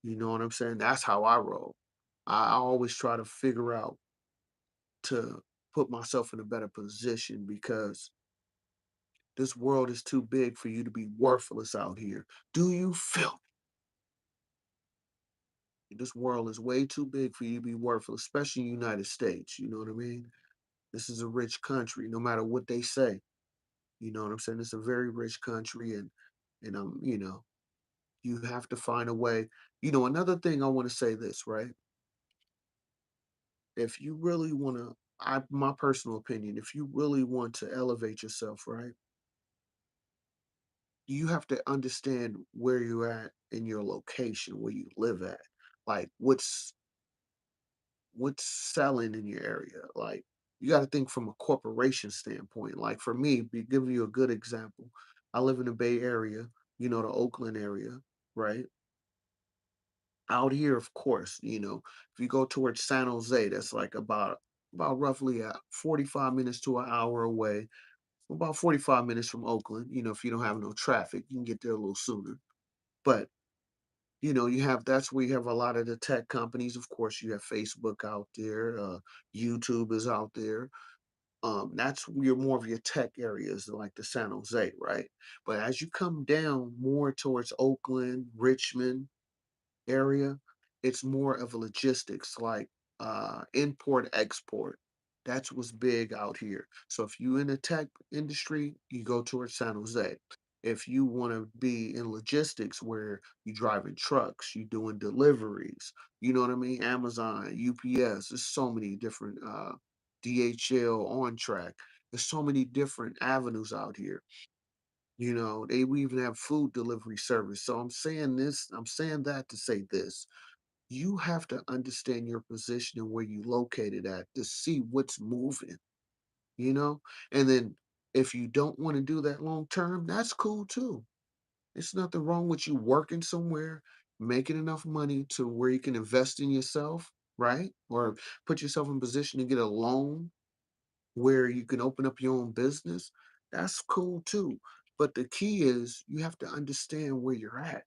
A: You know what I'm saying? That's how I roll. I always try to figure out to put myself in a better position because this world is too big for you to be worthless out here. Do you feel me? This world is way too big for you to be worthless, especially in the United States. You know what I mean? This is a rich country, no matter what they say. You know what I'm saying? It's a very rich country, and you have to find a way. Another thing I want to say this, right? If you really want to, my personal opinion, if you really want to elevate yourself, right? You have to understand where you're at in your location, where you live at. Like what's selling in your area. Like you got to think from a corporation standpoint. Like for me, be give you a good example. I live in the Bay Area, the Oakland area, right? Out here, of course, if you go towards San Jose, that's like about roughly 45 minutes to an hour away. About 45 minutes from Oakland. If you don't have no traffic, you can get there a little sooner. But that's where you have a lot of the tech companies. Of course, you have Facebook out there, YouTube is out there. That's your more of your tech areas like the San Jose, right? But as you come down more towards Oakland, Richmond, area, it's more of a logistics like import export. That's what's big out here. So if you in the tech industry, you go towards San Jose. If you want to be in logistics where you driving trucks, you doing deliveries, you know what I mean? Amazon, UPS, there's so many different DHL on track. There's so many different avenues out here. They we even have food delivery service. So I'm saying that to say this. You have to understand your position and where you located at to see what's moving, you know? And then if you don't want to do that long term, that's cool too. It's nothing wrong with you working somewhere, making enough money to where you can invest in yourself, right? Or put yourself in position to get a loan where you can open up your own business. That's cool too. But the key is you have to understand where you're at.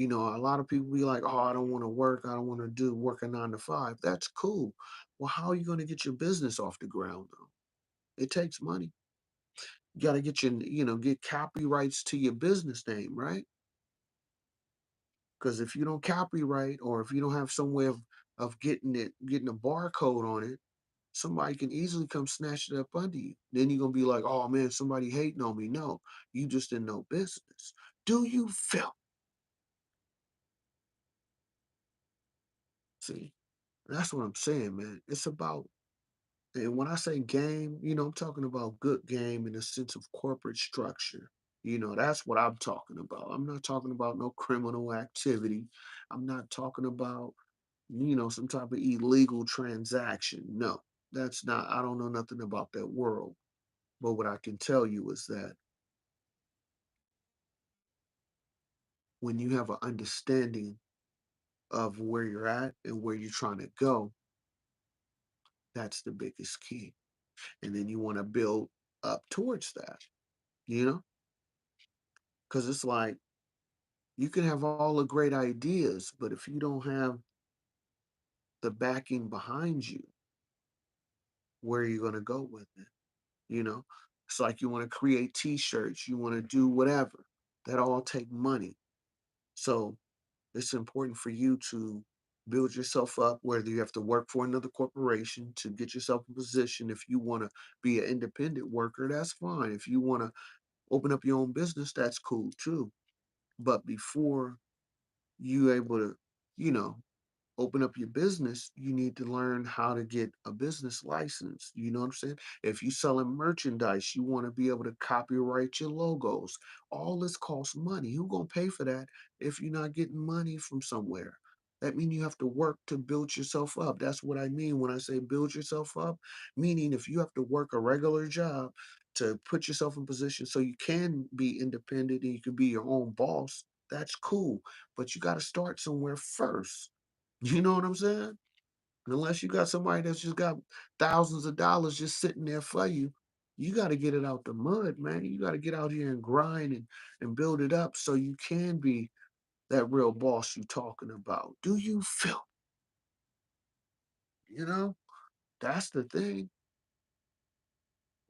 A: A lot of people be like, "Oh, I don't want to work. I don't want to do work a 9 to 5." That's cool. Well, how are you going to get your business off the ground though? It takes money. You got to get copyrights to your business name, right? Because if you don't copyright or if you don't have some way of getting a barcode on it, somebody can easily come snatch it up under you. Then you're gonna be like, "Oh man, somebody hating on me." No, you just in no business. Do you feel? See, that's what I'm saying, man. It's about. And when I say game, I'm talking about good game in the sense of corporate structure. That's what I'm talking about. I'm not talking about no criminal activity. I'm not talking about, some type of illegal transaction. No, that's not, I don't know nothing about that world. But what I can tell you is that when you have an understanding of where you're at and where you're trying to go, that's the biggest key. And then you want to build up towards that, you know? Because it's like, you can have all the great ideas, but if you don't have the backing behind you, where are you going to go with it? You know, it's like you want to create T-shirts, you want to do whatever. That all take money. So it's important for you to build yourself up, whether you have to work for another corporation to get yourself in position. If you want to be an independent worker, that's fine. If you want to open up your own business, that's cool too. But before you able to, you know, open up your business, you need to learn how to get a business license. You know what I'm saying? If you selling merchandise, you want to be able to copyright your logos. All this costs money. Who gonna pay for that if you're not getting money from somewhere? That means you have to work to build yourself up. That's what I mean when I say build yourself up. Meaning if you have to work a regular job to put yourself in position so you can be independent and you can be your own boss, that's cool. But you got to start somewhere first. You know what I'm saying? Unless you got somebody that's just got thousands of dollars just sitting there for you, you got to get it out the mud, man. You got to get out here and grind and build it up so you can be that real boss you talking about. Do you feel? You know, that's the thing.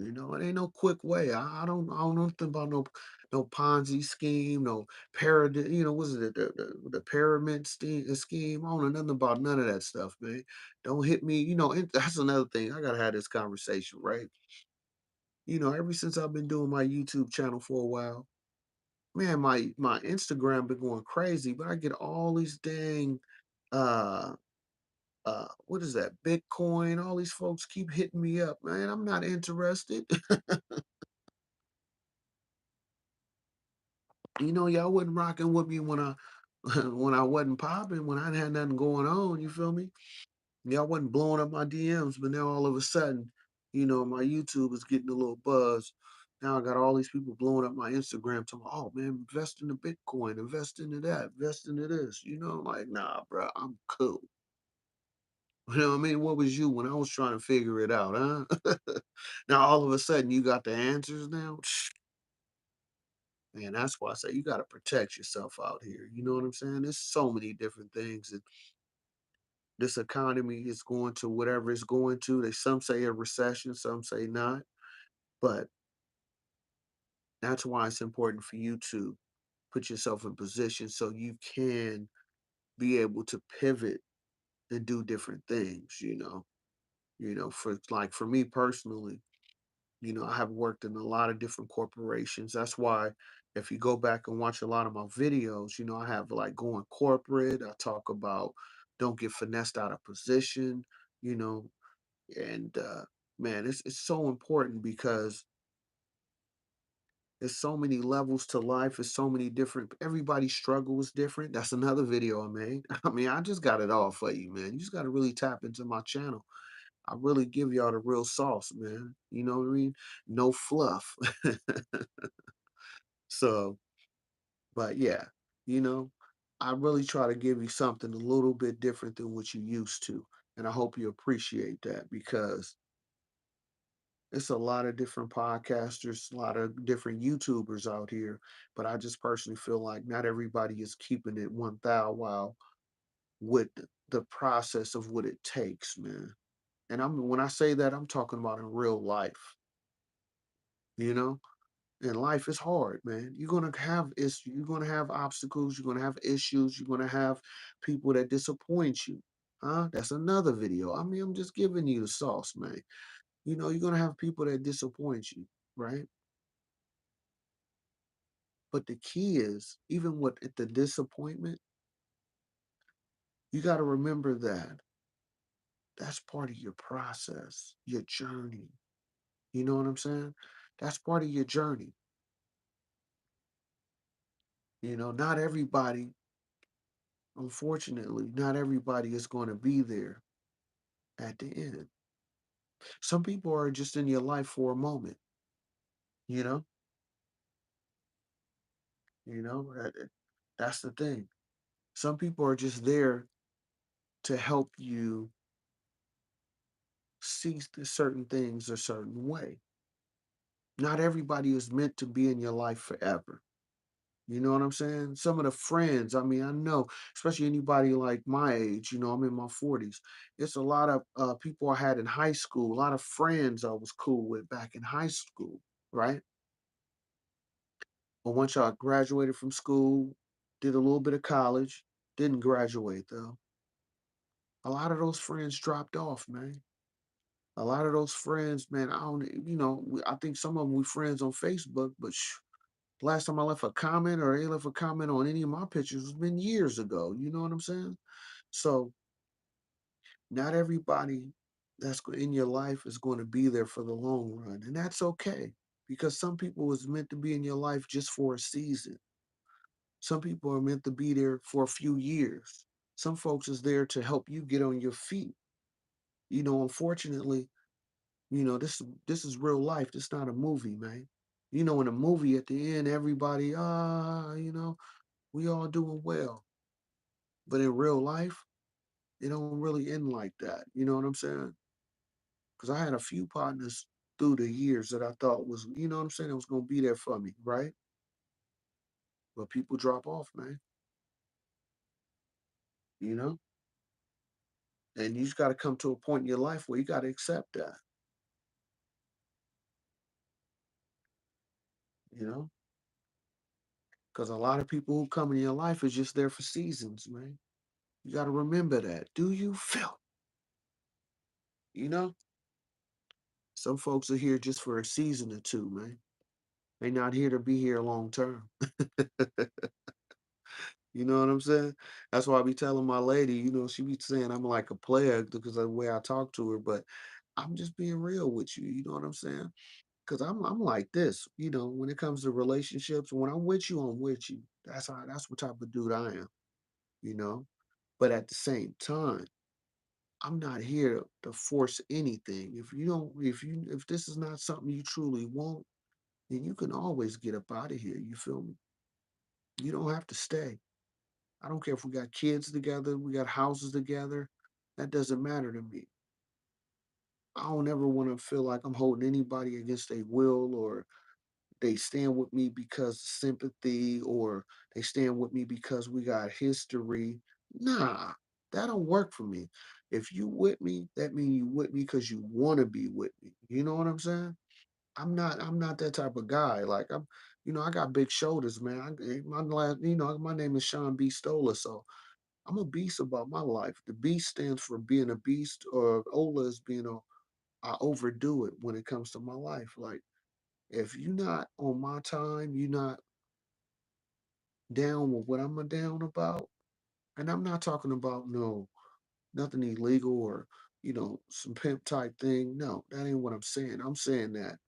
A: You know, it ain't no quick way. I don't know nothing about no Ponzi scheme, no pyramid. You know, was it the pyramid scheme? I don't know nothing about none of that stuff, man. Don't hit me. You know, that's another thing. I gotta have this conversation, right? You know, ever since I've been doing my YouTube channel for a while, man, my Instagram been going crazy, but I get all these dang uh what is that? Bitcoin. All these folks keep hitting me up, man. I'm not interested. You know, y'all wasn't rocking with me when I when I wasn't popping, when I had nothing going on, you feel me? Y'all wasn't blowing up my DMs, but now all of a sudden, you know, my YouTube is getting a little buzz. Now I got all these people blowing up my Instagram talking, oh man, invest into Bitcoin, invest into that, invest into this. You know, like, nah, bro, I'm cool. You know what I mean? What was you when I was trying to figure it out, huh? Now all of a sudden you got the answers now. Man, that's why I say you gotta protect yourself out here. You know what I'm saying? There's so many different things that this economy is going to whatever it's going to. They some say a recession, some say not. But that's why it's important for you to put yourself in position so you can be able to pivot and do different things, you know. You know, for like for me personally, you know, I have worked in a lot of different corporations. That's why if you go back and watch a lot of my videos, you know, I have like going corporate. I talk about don't get finessed out of position, you know, and man, it's so important because there's so many levels to life. There's so many different. Everybody's struggle is different. That's another video I made. I mean, I just got it all for you, man. You just got to really tap into my channel. I really give y'all the real sauce, man. You know what I mean? No fluff. So, but yeah, you know, I really try to give you something a little bit different than what you used to. And I hope you appreciate that because it's a lot of different podcasters, a lot of different YouTubers out here. But I just personally feel like not everybody is keeping it 1,000 with the process of what it takes, man. And when I say that, I'm talking about in real life, you know? And life is hard, man. You're gonna have issues, you're gonna have obstacles, you're gonna have issues, you're gonna have people that disappoint you. Huh? That's another video. I mean, I'm just giving you the sauce, man. You know, you're gonna have people that disappoint you, right? But the key is, even with the disappointment, you gotta remember that that's part of your process, your journey. You know what I'm saying? That's part of your journey. You know, not everybody, unfortunately, not everybody is going to be there at the end. Some people are just in your life for a moment, you know? You know, that's the thing. Some people are just there to help you see certain things a certain way. Not everybody is meant to be in your life forever. You know what I'm saying? Some of the friends, I mean, I know, especially anybody like my age, you know, I'm in my 40s. It's a lot of people I had in high school, a lot of friends I was cool with back in high school, right? But once I graduated from school, did a little bit of college, didn't graduate though. A lot of those friends dropped off, man. A lot of those friends, man, I don't, I think some of them we friends on Facebook, but last time I left a comment or they left a comment on any of my pictures has been years ago. You know what I'm saying? So not everybody in your life is going to be there for the long run, and that's okay because some people was meant to be in your life just for a season. Some people are meant to be there for a few years. Some folks is there to help you get on your feet. Unfortunately, this is real life. This not a movie, man. In a movie at the end, everybody, we all doing well. But in real life, it don't really end like that. You know what I'm saying? Because I had a few partners through the years that I thought was, you know what I'm saying, it was gonna be there for me, right? But people drop off, man. You know, and you just got to come to a point in your life where you got to accept that. You know, because a lot of people who come in your life is just there for seasons, man. You got to remember that. Do you feel? You know, some folks are here just for a season or two, man. They're not here to be here long term. You know what I'm saying? That's why I be telling my lady, she be saying I'm like a player because of the way I talk to her, but I'm just being real with you. You know what I'm saying? Because I'm like this, when it comes to relationships, when I'm with you, I'm with you. That's what type of dude I am, you know. But at the same time, I'm not here to force anything. If this is not something you truly want, then you can always get up out of here. You feel me? You don't have to stay. I don't care if we got kids together, we got houses together. That doesn't matter to me. I don't ever want to feel like I'm holding anybody against their will or they stand with me because of sympathy or they stand with me because we got history. Nah, that don't work for me. If you with me, that means you with me because you want to be with me. You know what I'm saying? I'm not that type of guy. Like I got big shoulders, man. My name is Sean B. Stoller, so I'm a beast about my life. The beast stands for being a beast, or Ola is I overdo it when it comes to my life. Like if you're not on my time, you're not down with what I'm a down about. And I'm not talking about nothing illegal or some pimp type thing. No, that ain't what I'm saying. I'm saying that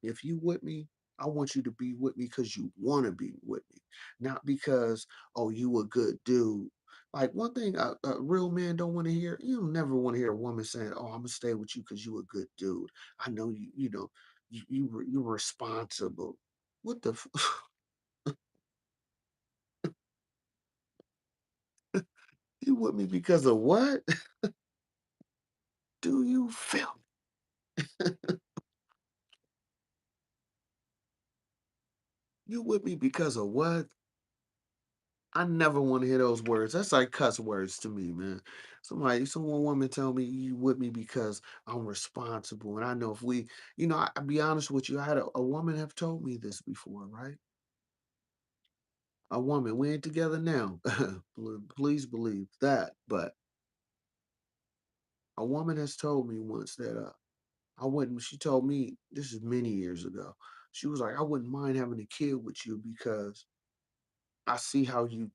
A: if you with me, I want you to be with me because you want to be with me, not because you a good dude. Like one thing a real man don't want to hear. You don't never want to hear a woman saying, "Oh, I'm gonna stay with you because you a good dude. I know you. You're responsible." What the? You with me because of what? Do you feel? You with me because of what? I never want to hear those words. That's like cuss words to me, man. Some woman tell me you with me because I'm responsible. And I know if I'll be honest with you, I had a woman have told me this before, right? A woman, we ain't together now. Please believe that. But a woman has told me once that she told me this is many years ago. She was like, I wouldn't mind having a kid with you because I see how you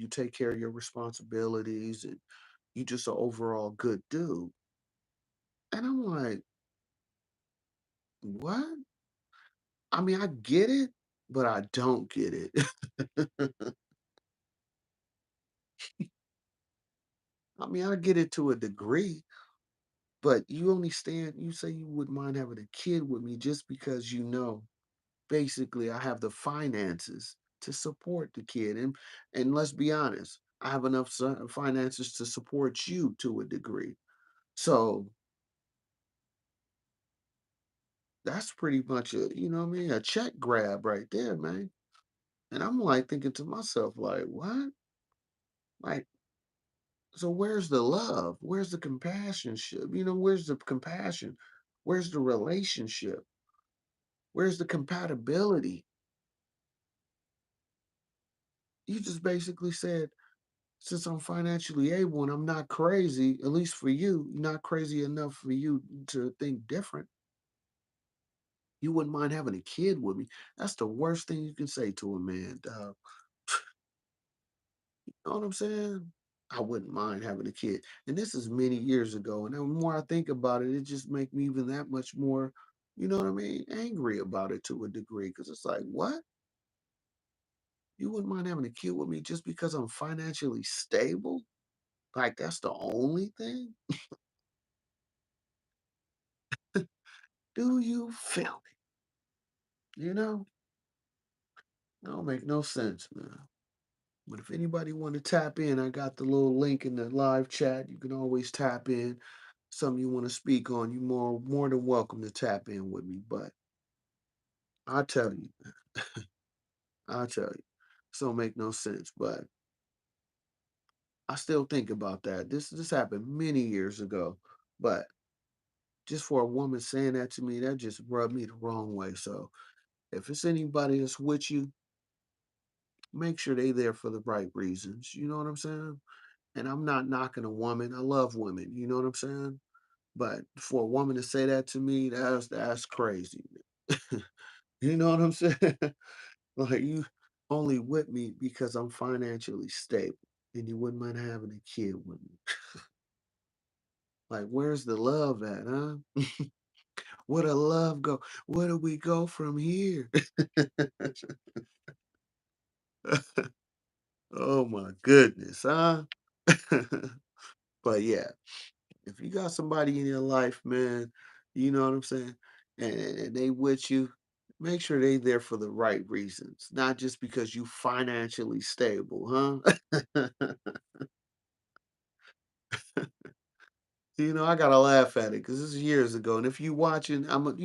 A: take care of your responsibilities and you just an overall good dude. And I'm like, what? I mean, I get it, but I don't get it. I mean, I get it to a degree, but you say you wouldn't mind having a kid with me just because basically I have the finances to support the kid. And let's be honest, I have enough finances to support you to a degree. So that's pretty much what I mean, a check grab right there, man. And I'm like thinking to myself, like, what? Like, so where's the love? Where's the compassion? Where's the compassion? Where's the relationship? Where's the compatibility? You just basically said, since I'm financially able and I'm not crazy, at least for you, not crazy enough for you to think different, you wouldn't mind having a kid with me. That's the worst thing you can say to a man, dog. Know what I'm saying? I wouldn't mind having a kid. And this is many years ago. And the more I think about it, it just make me even that much more, you know what I mean, angry about it to a degree. Because it's like, what? You wouldn't mind having a kid with me just because I'm financially stable? Like that's the only thing? Do you feel me? You know? Don't make no sense, man. But if anybody want to tap in, I got the little link in the live chat. You can always tap in. Something you want to speak on, you more than welcome to tap in with me. But I tell you, I tell you, this don't make no sense. But I still think about that. This happened many years ago. But just for a woman saying that to me, that just rubbed me the wrong way. So if it's anybody that's with you, make sure they there for the right reasons. You know what I'm saying? And I'm not knocking a woman. I love women. You know what I'm saying? But for a woman to say that to me, that's crazy. You know what I'm saying? Like you only with me because I'm financially stable, and you wouldn't mind having a kid with me. Like, where's the love at, huh? Where the love go? Where do we go from here? Oh my goodness, huh? But yeah, if you got somebody in your life, man, you know what I'm saying, and they with you, make sure they there for the right reasons, not just because you financially stable, huh? You know, I gotta laugh at it because this is years ago. And if you watching, I'm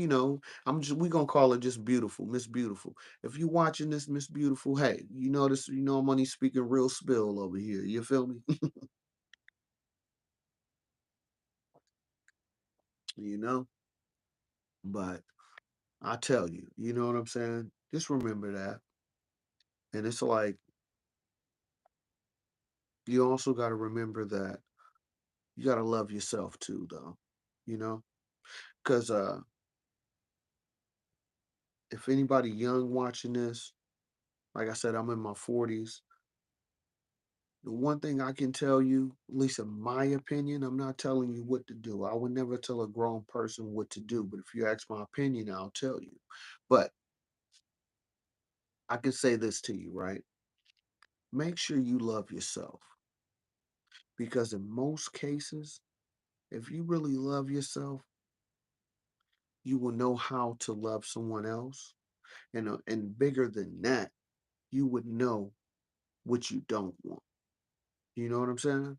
A: just we gonna call it just beautiful, Miss Beautiful. If you watching this, Miss Beautiful, hey, you know this, I'm only speaking real spill over here. You feel me? you know, but I tell you, you know what I'm saying? Just remember that. And it's like you also gotta remember that you gotta love yourself too, though. You know, because if anybody young watching this, like I said, I'm in my 40s. The one thing I can tell you, at least in my opinion, I'm not telling you what to do. I would never tell a grown person what to do, but if you ask my opinion, I'll tell you. But I can say this to you, right? Make sure you love yourself because in most cases, if you really love yourself, you will know how to love someone else. And bigger than that, you would know what you don't want. You know what I'm saying?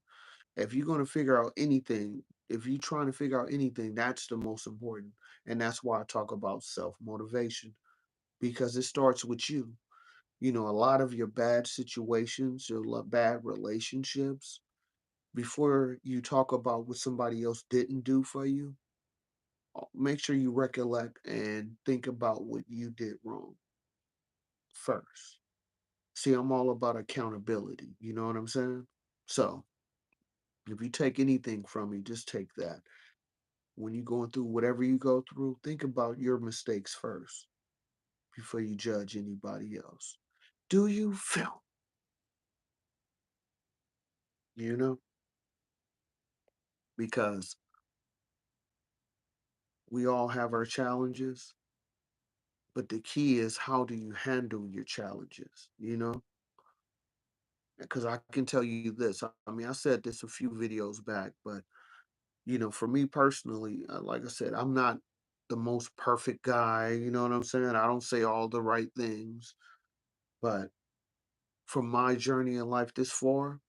A: If you're going to figure out anything, if you're trying to figure out anything, that's the most important. And that's why I talk about self motivation because it starts with you. A lot of your bad situations, your bad relationships, before you talk about what somebody else didn't do for you, make sure you recollect and think about what you did wrong first. See, I'm all about accountability. You know what I'm saying? So, if you take anything from me, just take that. When you're going through whatever you go through, think about your mistakes first before you judge anybody else. Do you feel? You know, because we all have our challenges, but the key is how do you handle your challenges? Because I can tell you this. I mean, I said this a few videos back, but for me personally, like I said, I'm not the most perfect guy. You know what I'm saying? I don't say all the right things, but from my journey in life this far,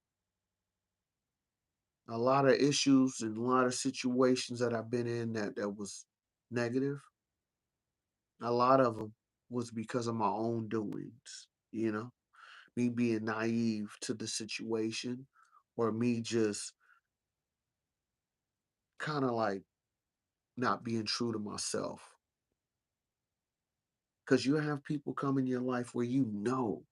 A: a lot of issues and a lot of situations that I've been in that was negative, a lot of them was because of my own doings, me being naive to the situation or me just kind of like not being true to myself. Because you have people come in your life where you know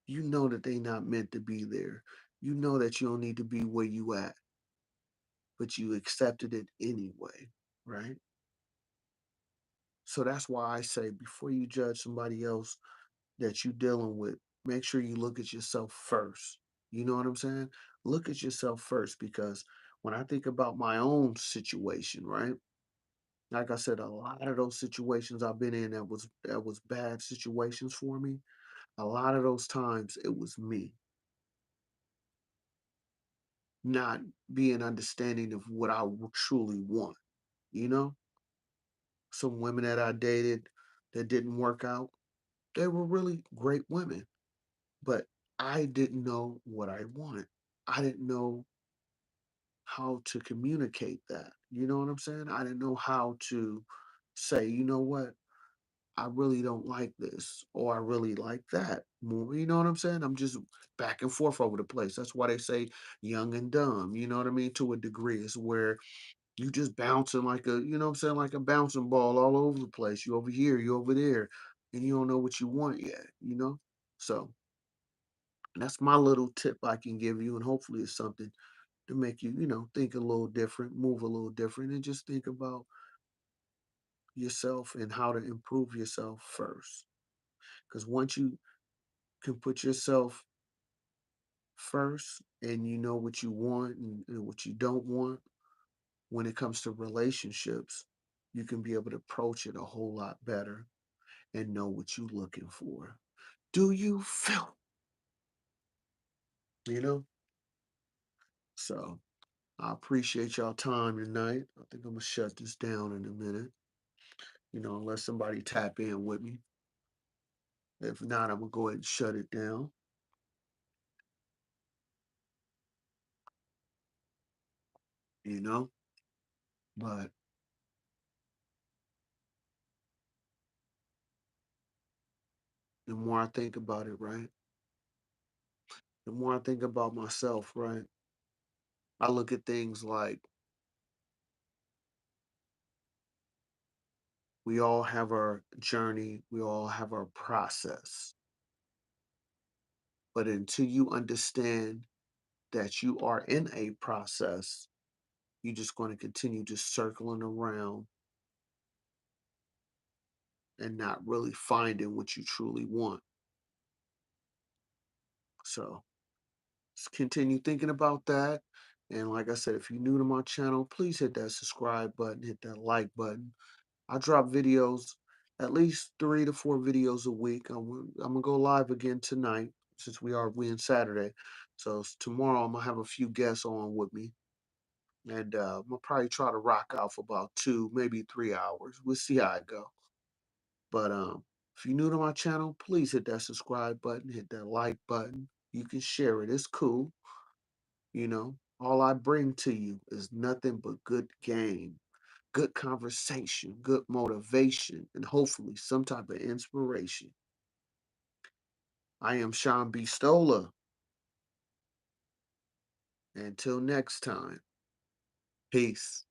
A: that they not meant to be there. You know that you don't need to be where you at, but you accepted it anyway, right? So that's why I say before you judge somebody else that you dealing with, make sure you look at yourself first. You know what I'm saying? Look at yourself first because when I think about my own situation, right? Like I said, a lot of those situations I've been in that was bad situations for me. A lot of those times it was me not being understanding of what truly want, you know? Some women that I dated that didn't work out, they were really great women, but I didn't know what I wanted. I didn't know how to communicate that. You know what I'm saying? I didn't know how to say, you know what? I really don't like this, or I really like that more. You know what I'm saying? I'm just back and forth over the place. That's why they say young and dumb. You know what I mean? To a degree, is where you just bouncing like a, you know what I'm saying, like a bouncing ball all over the place. You over here, you over there, and you don't know what you want yet. So that's my little tip I can give you, and hopefully it's something to make you, think a little different, move a little different, and just think about yourself and how to improve yourself first. Because once you can put yourself first and you know what you want and what you don't want when it comes to relationships, you can be able to approach it a whole lot better and know what you're looking for. Do you feel? You know? So I appreciate y'all time tonight. I think I'm gonna shut this down in a minute, unless somebody tap in with me. If not, I'm gonna go ahead and shut it down, you know? But the more I think about it, right? The more I think about myself, right? I look at things like we all have our journey, we all have our process. But until you understand that you are in a process, you're just going to continue just circling around and not really finding what you truly want. So just continue thinking about that. And like I said, if you're new to my channel, please hit that subscribe button, hit that like button. I drop videos, at least 3 to 4 videos a week. I'm gonna go live again tonight since we in Saturday. So tomorrow I'm gonna have a few guests on with me, and I'm gonna probably try to rock out for about 2, maybe 3 hours. We'll see how it go. But if you're new to my channel, please hit that subscribe button, hit that like button. You can share it. It's cool. All I bring to you is nothing but good game, good conversation, good motivation, and hopefully some type of inspiration. I am Sean B. Stola. Until next time, peace.